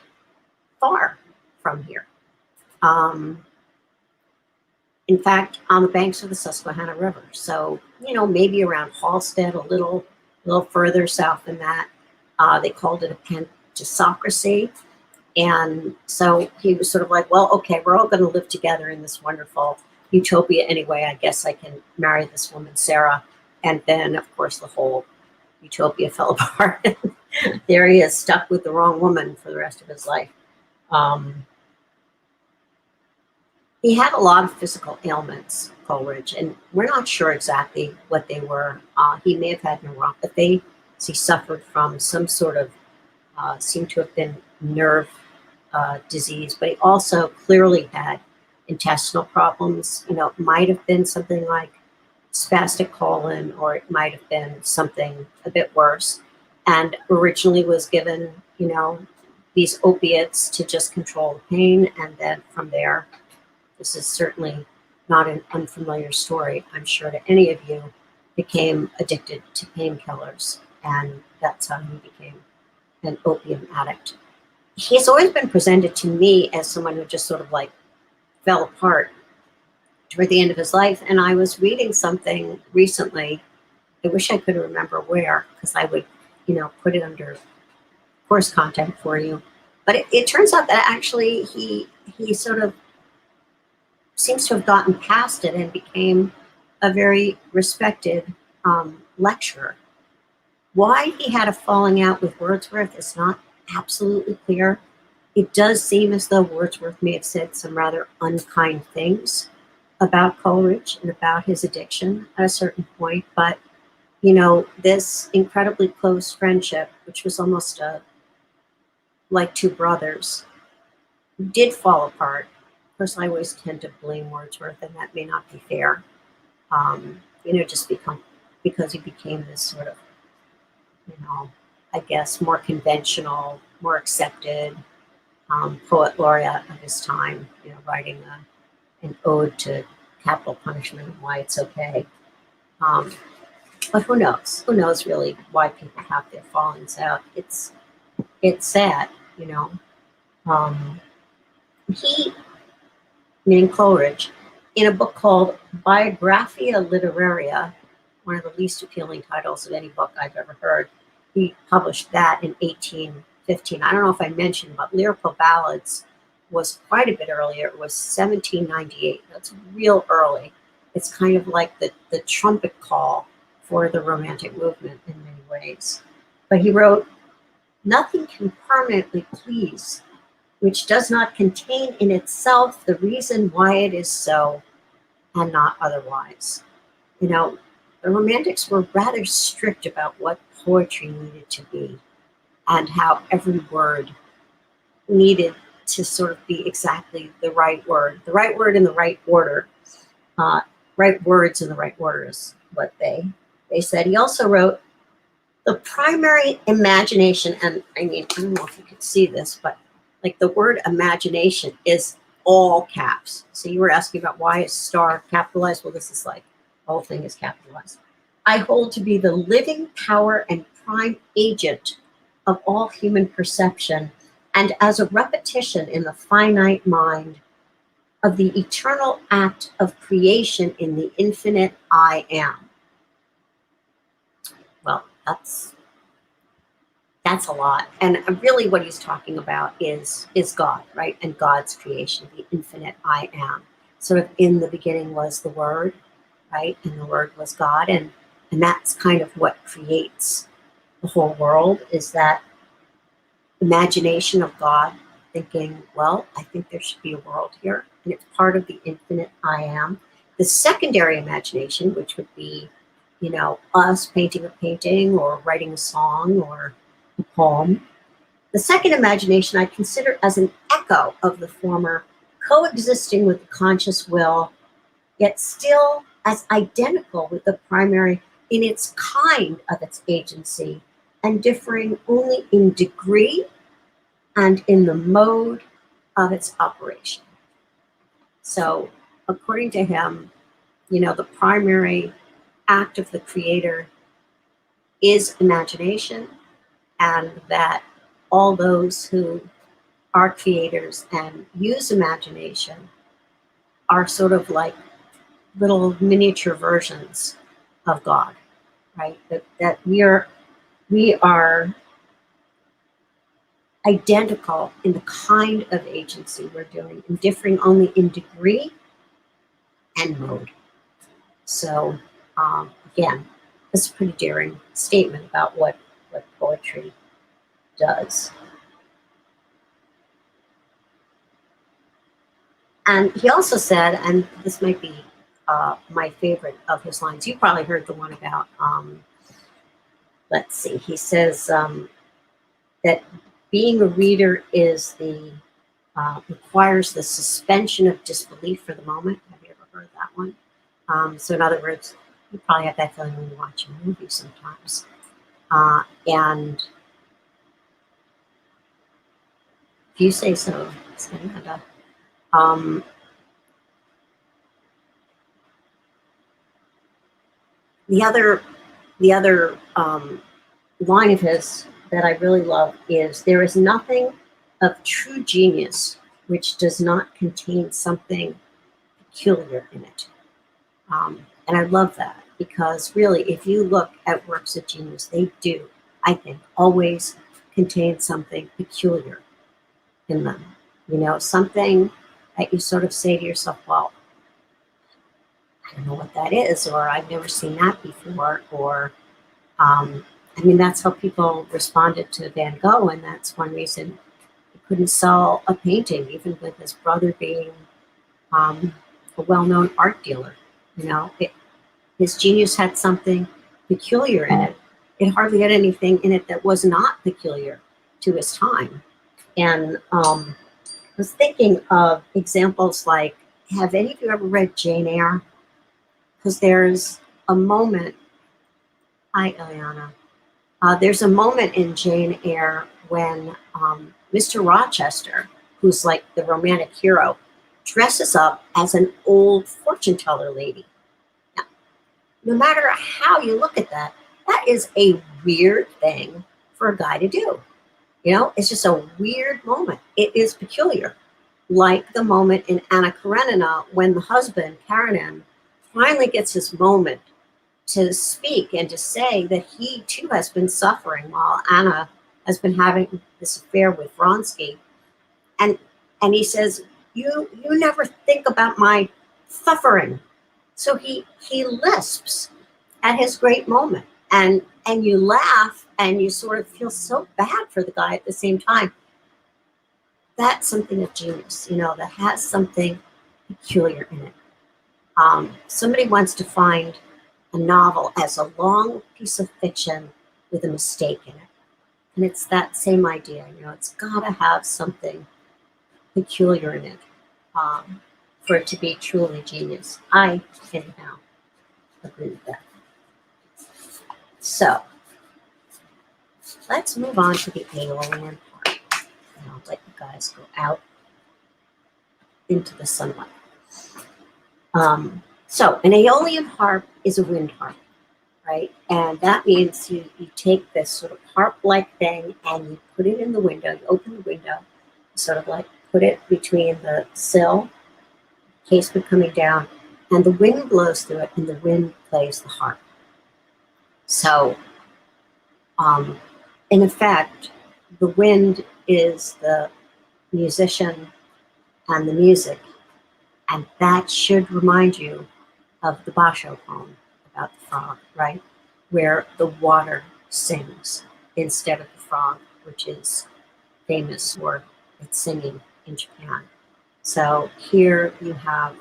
far from here. In fact, on the banks of the Susquehanna River. So, maybe around Halstead, a little further south than that. They called it a pentocracy. And so he was sort of like, well, okay, we're all going to live together in this wonderful utopia anyway. I guess I can marry this woman, Sarah. And then, of course, the whole utopia fell apart. There he is, stuck with the wrong woman for the rest of his life. He had a lot of physical ailments, Coleridge, and we're not sure exactly what they were. He may have had neuropathy. So he suffered from some sort of, seemed to have been nerve disease, but he also clearly had intestinal problems. It might have been something like spastic colon, or it might have been something a bit worse. And originally was given, these opiates to just control the pain. And then from there, this is certainly not an unfamiliar story, I'm sure, to any of you, became addicted to painkillers. And that's how he became an opium addict. He's always been presented to me as someone who just sort of like fell apart toward the end of his life. And I was reading something recently. I wish I could remember where, because I would, put it under course content for you. But it turns out that actually he sort of seems to have gotten past it and became a very respected lecturer. Why he had a falling out with Wordsworth is not absolutely clear. It does seem as though Wordsworth may have said some rather unkind things about Coleridge and about his addiction at a certain point. But, this incredibly close friendship, which was almost like two brothers, did fall apart. Of course, I always tend to blame Wordsworth, and that may not be fair. Just because he became this sort of, I guess, more conventional, more accepted poet laureate of his time, writing an ode to capital punishment and why it's okay. Um, but who knows? Who knows really why people have their fallings out? It's sad, you know. Um, he, meaning Coleridge, in a book called Biographia Literaria, one of the least appealing titles of any book I've ever heard, he published that in 1815. I don't know if I mentioned, but Lyrical Ballads was quite a bit earlier. It was 1798. That's real early. It's kind of like the trumpet call for the Romantic movement in many ways. But he wrote, "Nothing can permanently please which does not contain in itself the reason why it is so, and not otherwise." The Romantics were rather strict about what poetry needed to be and how every word needed to sort of be exactly the right word in the right order, uh, right words in the right order is what they said. He also wrote, "The primary imagination," and I mean, I don't know if you could see this, but like the word imagination is all caps. So you were asking about why is star capitalized? Well, this is like the whole thing is capitalized. "I hold to be the living power and prime agent of all human perception, and as a repetition in the finite mind of the eternal act of creation in the infinite I am." Well, that's a lot. And really what he's talking about is God, right? And God's creation, the infinite I am. Sort of in the beginning was the Word, right? And the Word was God. And that's kind of what creates the whole world, is that imagination of God thinking, well, I think there should be a world here. And it's part of the infinite I am. The secondary imagination, which would be, us painting a painting or writing a song or a poem. The second imagination I consider as an echo of the former, coexisting with the conscious will, yet still as identical with the primary in its kind of its agency, and differing only in degree and in the mode of its operation. So, according to him, the primary act of the creator is imagination, and that all those who are creators and use imagination are sort of like little miniature versions of God, right? That we are identical in the kind of agency we're doing, and differing only in degree and mode. So again, it's a pretty daring statement about what poetry does. And he also said, and this might be my favorite of his lines, you probably heard the one about, let's see, he says that being a reader is requires the suspension of disbelief for the moment. Have you ever heard that one? So in other words, you probably have that feeling when you watch a movie sometimes. And if you say so, Samantha. The other line of his that I really love is, "There is nothing of true genius which does not contain something peculiar in it." And I love that, because really, if you look at works of genius, they do, I think, always contain something peculiar in them. Something that you sort of say to yourself, well, I don't know what that is, or I've never seen that before, or that's how people responded to Van Gogh, and that's one reason he couldn't sell a painting, even with his brother being a well-known art dealer. His genius had something peculiar in it. It hardly had anything in it that was not peculiar to his time. And was thinking of examples like, have any of you ever read Jane Eyre? Because there's a moment, hi Eliana, there's a moment in Jane Eyre when Mr. Rochester, who's like the romantic hero, dresses up as an old fortune teller lady. Now, no matter how you look at that, that is a weird thing for a guy to do. You know, it's just a weird moment. It is peculiar. Like the moment in Anna Karenina when the husband, Karenin, finally gets his moment to speak and to say that he too has been suffering while Anna has been having this affair with Vronsky. And he says, you never think about my suffering. So he lisps at his great moment. And you laugh and you sort of feel so bad for the guy at the same time. That's something of genius, you know, that has something peculiar in it. Somebody once defined a novel as a long piece of fiction with a mistake in it. And it's that same idea, you know, it's got to have something peculiar in it for it to be truly genius. I, anyhow, agree with that. So, let's move on to the Aeolian part. And I'll let you guys go out into the sunlight. So an Aeolian harp is a wind harp, right? And that means you take this sort of harp-like thing and you put it in the window, you open the window, sort of like put it between the sill, casement coming down, and the wind blows through it and the wind plays the harp. So, in effect, the wind is the musician and the music, and that should remind you of the Basho poem about the frog, right? Where the water sings instead of the frog, which is famous for its singing in Japan. So here you have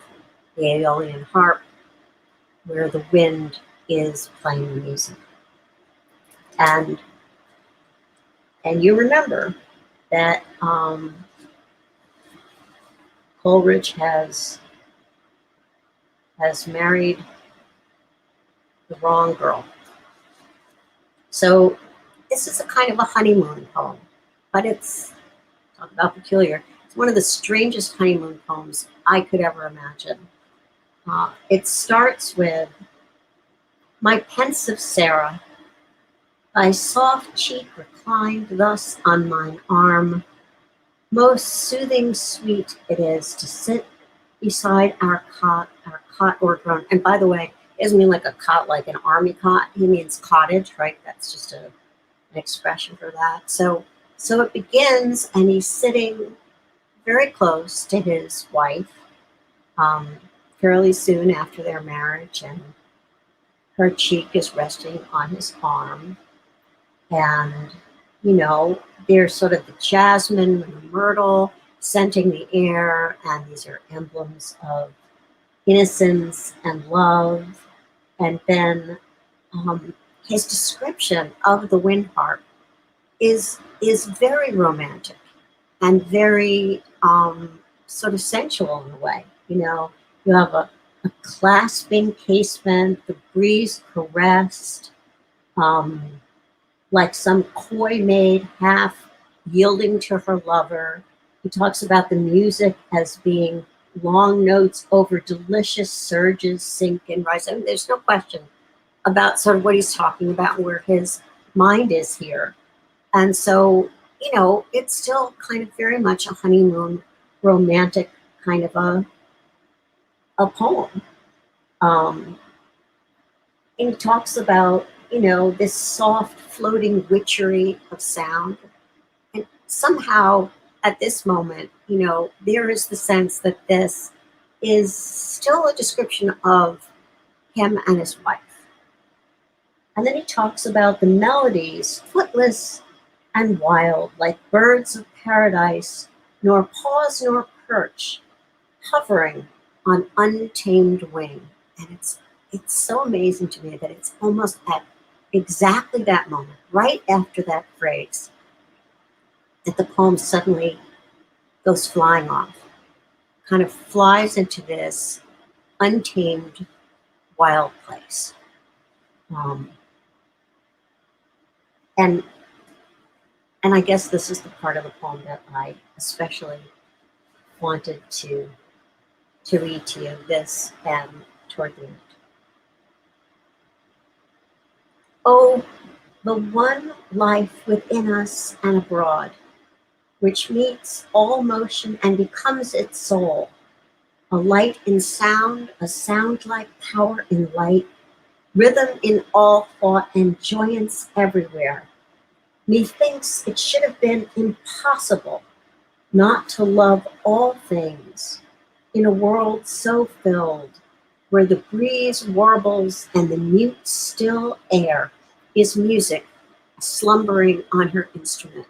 the Aeolian harp, where the wind is playing the music. And you remember that Coleridge has married the wrong girl. So this is a kind of a honeymoon poem, but it's, talk about peculiar, it's one of the strangest honeymoon poems I could ever imagine. It starts with, my pensive Sarah, thy soft cheek reclined thus on mine arm, most soothing sweet it is to sit beside our cot o'ergrown. And by the way, it doesn't mean like a cot like an army cot. He means cottage, right? That's just an expression for that. So it begins, and he's sitting very close to his wife, fairly soon after their marriage, and her cheek is resting on his arm. And, you know, there's sort of the jasmine and the myrtle scenting the air, and these are emblems of innocence and love. And then his description of the wind harp is very romantic and very sort of sensual in a way. You know, you have a clasping casement, the breeze caressed, like some coy maid half yielding to her lover. He talks about the music as being long notes over delicious surges sink and rise. I mean, there's no question about sort of what he's talking about and where his mind is here. And so, you know, it's still kind of very much a honeymoon romantic kind of a poem. And he talks about, you know, this soft floating witchery of sound. And somehow at this moment, you know, there is the sense that this is still a description of him and his wife. And then he talks about the melodies, footless and wild, like birds of paradise, nor pause nor perch, hovering on untamed wing. And it's so amazing to me that it's almost at exactly that moment, right after that phrase, that the poem suddenly goes flying off, kind of flies into this untamed wild place. Um, and and I guess this is the part of the poem that I especially wanted to read to you, this and toward the end. Oh, the one life within us and abroad, which meets all motion and becomes its soul, a light in sound, a sound like power in light, rhythm in all thought and joyance everywhere. Methinks it should have been impossible not to love all things in a world so filled, where the breeze warbles and the mute still air is music slumbering on her instrument.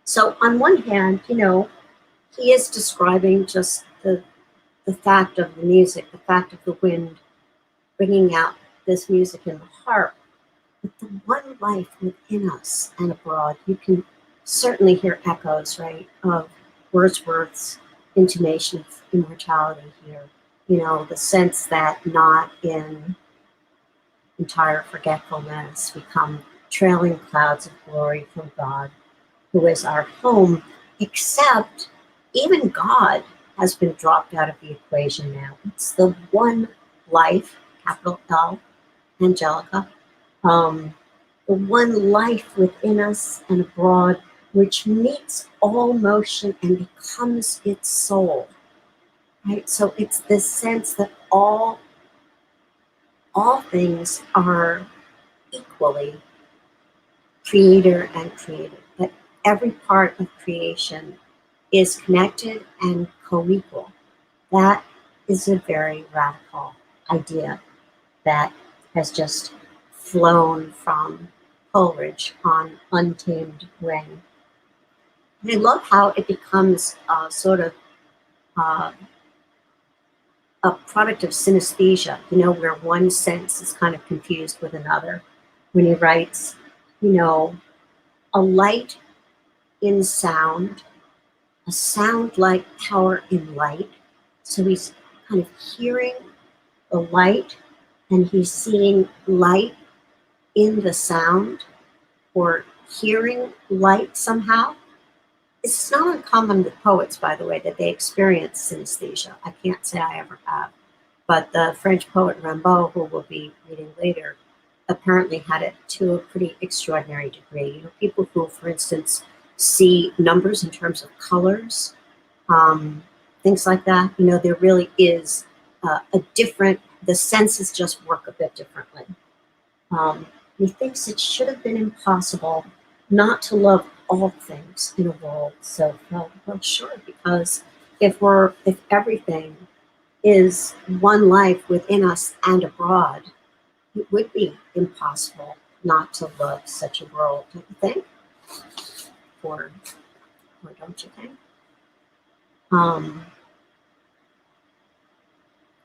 So on one hand, he is describing just the fact of the music, the fact of the wind bringing out this music in the heart. But the one life within us and abroad, you can certainly hear echoes, right, of Wordsworth's intimation of immortality here. The sense that not in entire forgetfulness we come trailing clouds of glory from God, who is our home, except even God has been dropped out of the equation now. It's the one life, capital L, Angelica, the one life within us and abroad, which meets all motion and becomes its soul. Right? So it's this sense that all things are equally creator and created, that every part of creation is connected and co-equal. That is a very radical idea that has just flown from Coleridge on Untamed Wing. And I love how it becomes sort of a product of synesthesia, where one sense is kind of confused with another. When he writes, a light in sound, a sound like power in light. So he's kind of hearing the light and he's seeing light in the sound or hearing light somehow. It's not uncommon with poets, by the way, that they experience synesthesia. I can't say I ever have. But the French poet Rimbaud, who we'll be reading later, apparently had it to a pretty extraordinary degree. People who, for instance, see numbers in terms of colors, things like that, there really is the senses just work a bit differently. He thinks it should have been impossible not to love all things in a world so filled. Well, sure, because if everything is one life within us and abroad, it would be impossible not to love such a world, don't you think? Or don't you think?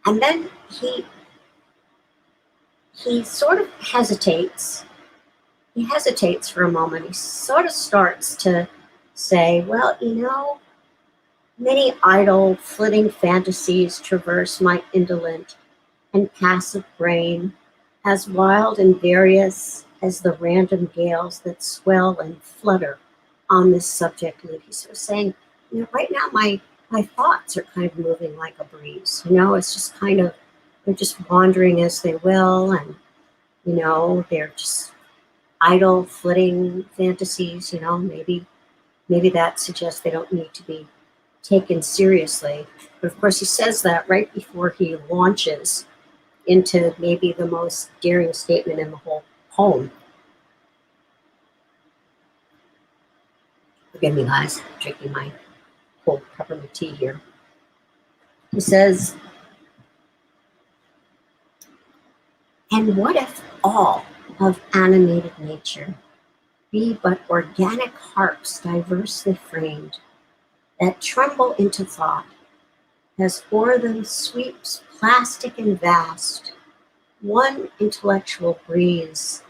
And then he sort of hesitates. He hesitates for a moment. He sort of starts to say, well, many idle, flitting fantasies traverse my indolent and passive brain, as wild and various as the random gales that swell and flutter on this subject loop. He's sort of saying, right now my thoughts are kind of moving like a breeze. It's just kind of, they're just wandering as they will, and they're just idle, flitting fantasies. Maybe that suggests they don't need to be taken seriously. But of course, he says that right before he launches into maybe the most daring statement in the whole poem. Forgive me, guys, I'm drinking my cold peppermint tea here. He says, and what if all of animated nature be but organic harps diversely framed, that tremble into thought, as o'er them sweeps plastic and vast, one intellectual breeze,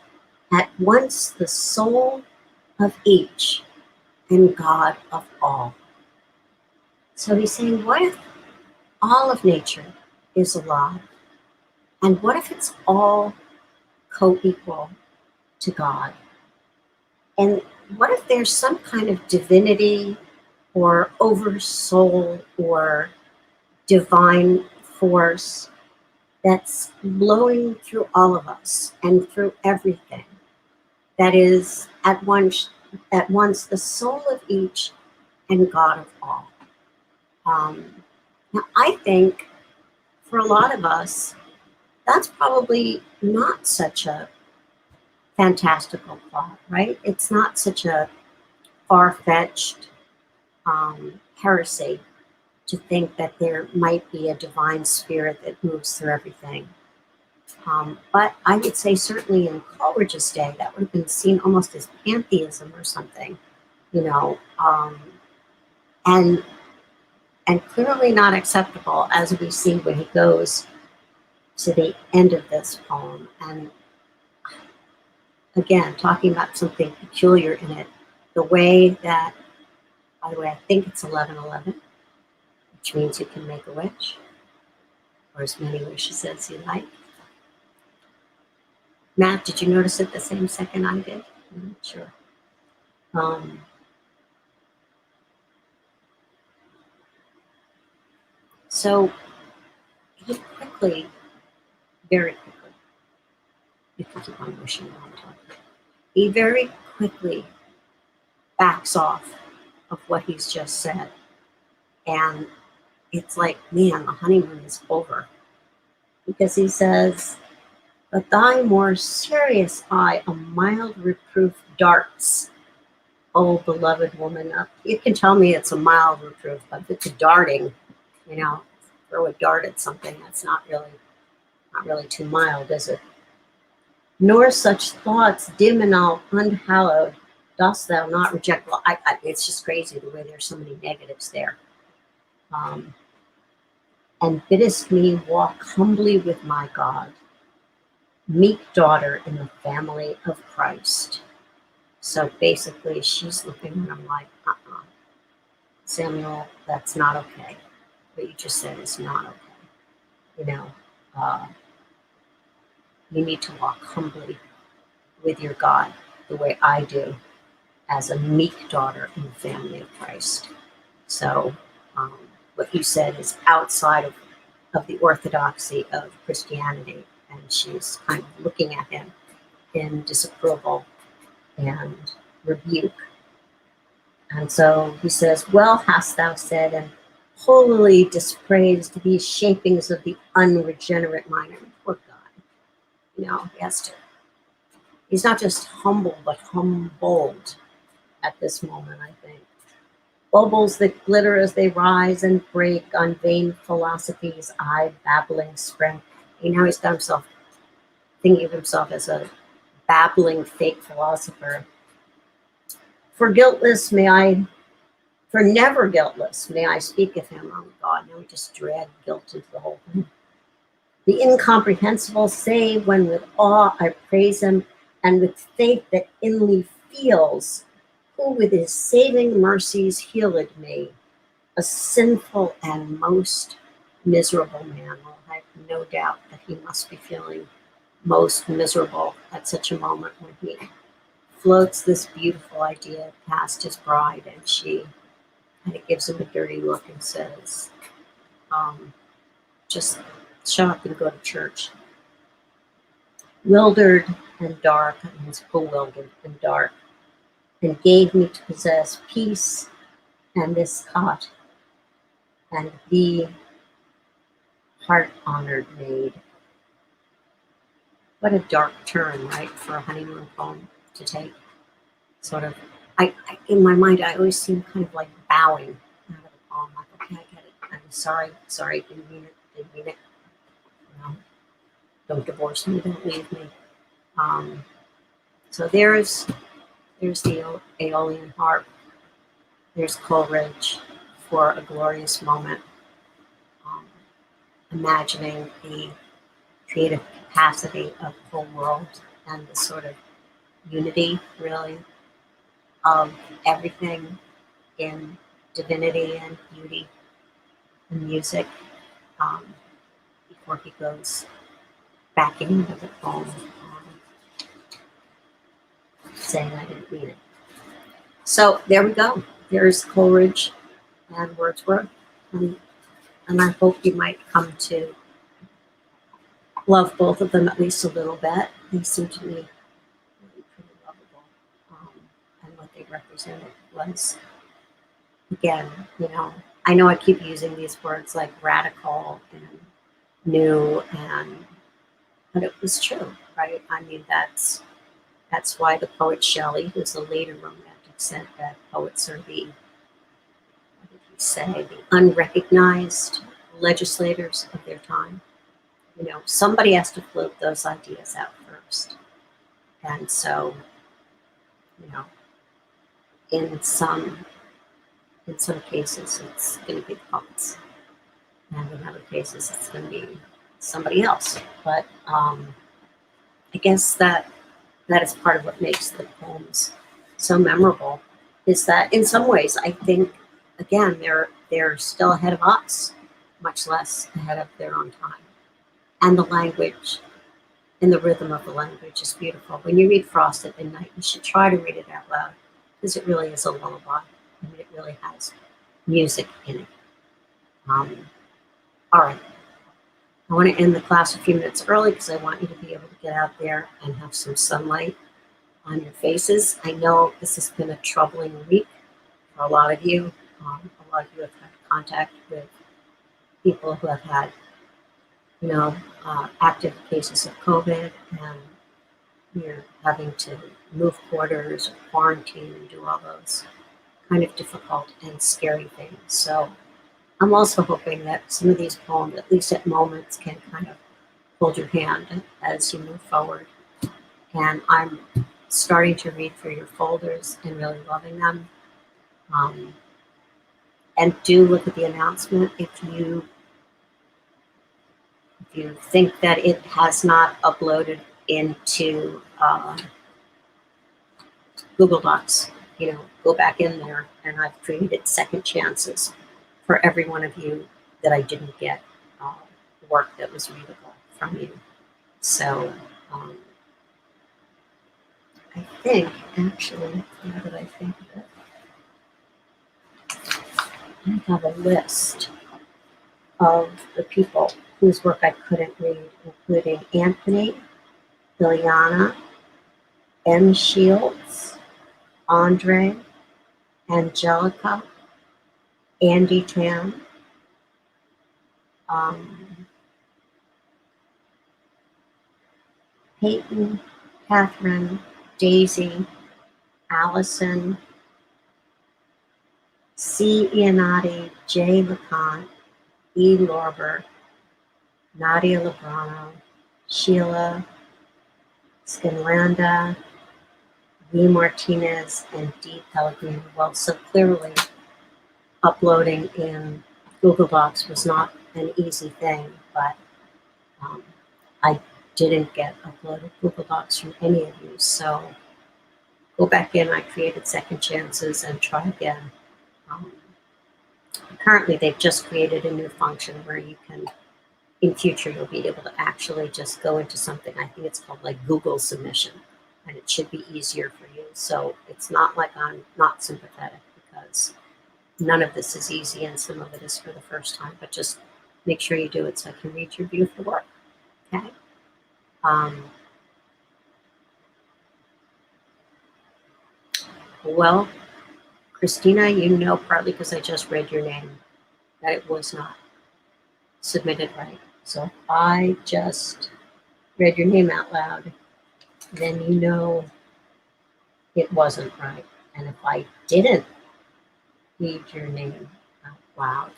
at once the soul of each and God of all. So he's saying, what if all of nature is alive? And what if it's all co-equal to God? And what if there's some kind of divinity or oversoul or divine force that's blowing through all of us and through everything, that is at once the soul of each and God of all? Now, I think for a lot of us, that's probably not such a fantastical thought, right? It's not such a far-fetched heresy to think that there might be a divine spirit that moves through everything. But I would say certainly in Coleridge's day, that would have been seen almost as pantheism or something, you know, and clearly not acceptable, as we see when he goes to the end of this poem. And again, talking about something peculiar in it, the way that, by the way, I think it's 11:11, which means you can make a wish, or as many wishes as you like. Matt, did you notice it the same second I did? I'm not sure. So he quickly, very quickly, you can keep on wishing while I'm talking. He very quickly backs off of what he's just said. And it's like, man, the honeymoon is over. Because he says, but thy more serious eye a mild reproof darts, O beloved woman. You can tell me it's a mild reproof, but if it's a darting, throw a dart at something, that's not really too mild, is it? Nor such thoughts dim and all unhallowed dost thou not reject. Well, it's just crazy the way there's so many negatives there. And biddest me walk humbly with my God, meek daughter in the family of Christ. So basically, she's looking and I'm like, Samuel, that's not okay. What you just said is not okay. You need to walk humbly with your God the way I do as a meek daughter in the family of Christ. So what you said is outside of the orthodoxy of Christianity, and she's kind of looking at him in disapproval and rebuke. And so he says, well hast thou said, and holily dispraised these shapings of the unregenerate mind. I mean, poor God. He's not just humble, but humbled at this moment, I think. Bubbles that glitter as they rise and break on vain philosophies, I babbling spring. Now he's got himself thinking of himself as a babbling fake philosopher. For never guiltless may I speak of him. Oh God, now we just drag guilt into the whole thing. The incomprehensible say when with awe I praise him, and with faith that inly feels, who with his saving mercies healed me, a sinful and most miserable man. Well, I have no doubt that he must be feeling most miserable at such a moment when he floats this beautiful idea past his bride, and she kind of gives him a dirty look and says, just shut up and go to church. Wildered and dark, I mean, it's bewildered and dark, and gave me to possess peace and this cot, and thee, heart-honored maid. What a dark turn, right, for a honeymoon poem to take. Sort of, I in my mind, I always seem kind of like bowing out of the poem, like, okay, I get it. I'm sorry, didn't mean it. Don't divorce me, don't leave me. So there's the Aeolian harp. There's Coleridge for a glorious moment, imagining the creative capacity of the whole world and the sort of unity, really, of everything in divinity and beauty. the music before he goes back into the poem, saying I didn't mean it. So there we go. There's Coleridge and Wordsworth, and I hope you might come to love both of them at least a little bit. They seem to me really pretty lovable, and what they represented was, again, I know I keep using these words like radical and new, but it was true, right? I mean, that's why the poet Shelley, who's a later romantic, said that poets are the, what did he say, the unrecognized legislators of their time. Somebody has to float those ideas out first. And so, you know, in some cases, it's going to be the poets, and in other cases, it's going to be somebody else. But I guess that is part of what makes the poems so memorable. Is that in some ways, I think, again, they're still ahead of us, much less ahead of their own time. And the language and the rhythm of the language is beautiful. When you read Frost at Midnight, you should try to read it out loud, because it really is a lullaby. I mean, it really has music in it. All right. I want to end the class a few minutes early because I want you to be able to get out there and have some sunlight on your faces. I know this has been a troubling week for a lot of you. A lot of you have had contact with people who have had, active cases of COVID, and you're having to move quarters or quarantine and do all those kind of difficult and scary things. So I'm also hoping that some of these poems, at least at moments, can kind of hold your hand as you move forward. And I'm starting to read through your folders and really loving them. And do look at the announcement if you think that it has not uploaded into Google Docs. Go back in there, and I've created second chances for every one of you that I didn't get work that was readable from you. So I think, actually, now that I think of it, I have a list of the people whose work I couldn't read, including Anthony, Liliana, M. Shields, Andre, Angelica, Andy Tan, Peyton, Catherine, Daisy, Allison, C. Iannotti, J. LeConte, E. Lorber, Nadia Lebrano, Sheila Scanlanda, V. Martinez, and D. Pellegrini. Well, so clearly uploading in Google Docs was not an easy thing, but I didn't get uploaded Google Docs from any of you. So go back in. I created second chances and try again. Currently, they've just created a new function where you can, in future, you'll be able to actually just go into something. I think it's called like Google Submission, and it should be easier for you. So it's not like I'm not sympathetic, because none of this is easy and some of it is for the first time, but just make sure you do it so I can read your beautiful work. Okay. Well, Christina, partly because I just read your name, that it was not submitted right. So if I just read your name out loud, then it wasn't right. And if I didn't read your name out loud,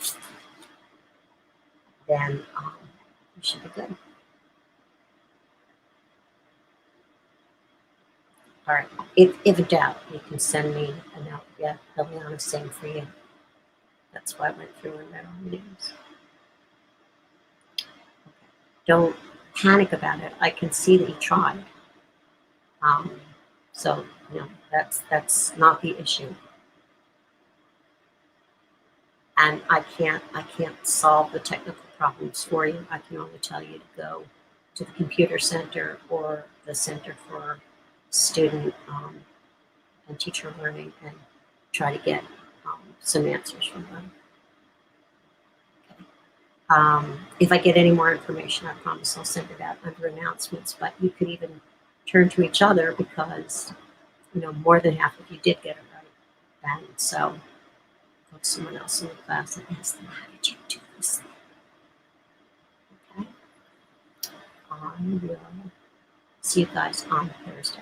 then you should be good. All right. If in doubt, you can send me a note. Yeah, Liliana, same for you. That's why I went through and read all the names. Okay. Don't panic about it. I can see that you tried. So that's not the issue. And I can't solve the technical problems for you. I can only tell you to go to the computer center or the Center for Student and Teacher Learning and try to get some answers from them. If I get any more information, I promise I'll send it out under announcements, but you could even turn to each other because, more than half of you did get it right. And so go to someone else in the class and ask them, how did you do this? Okay. I will see you guys on Thursday.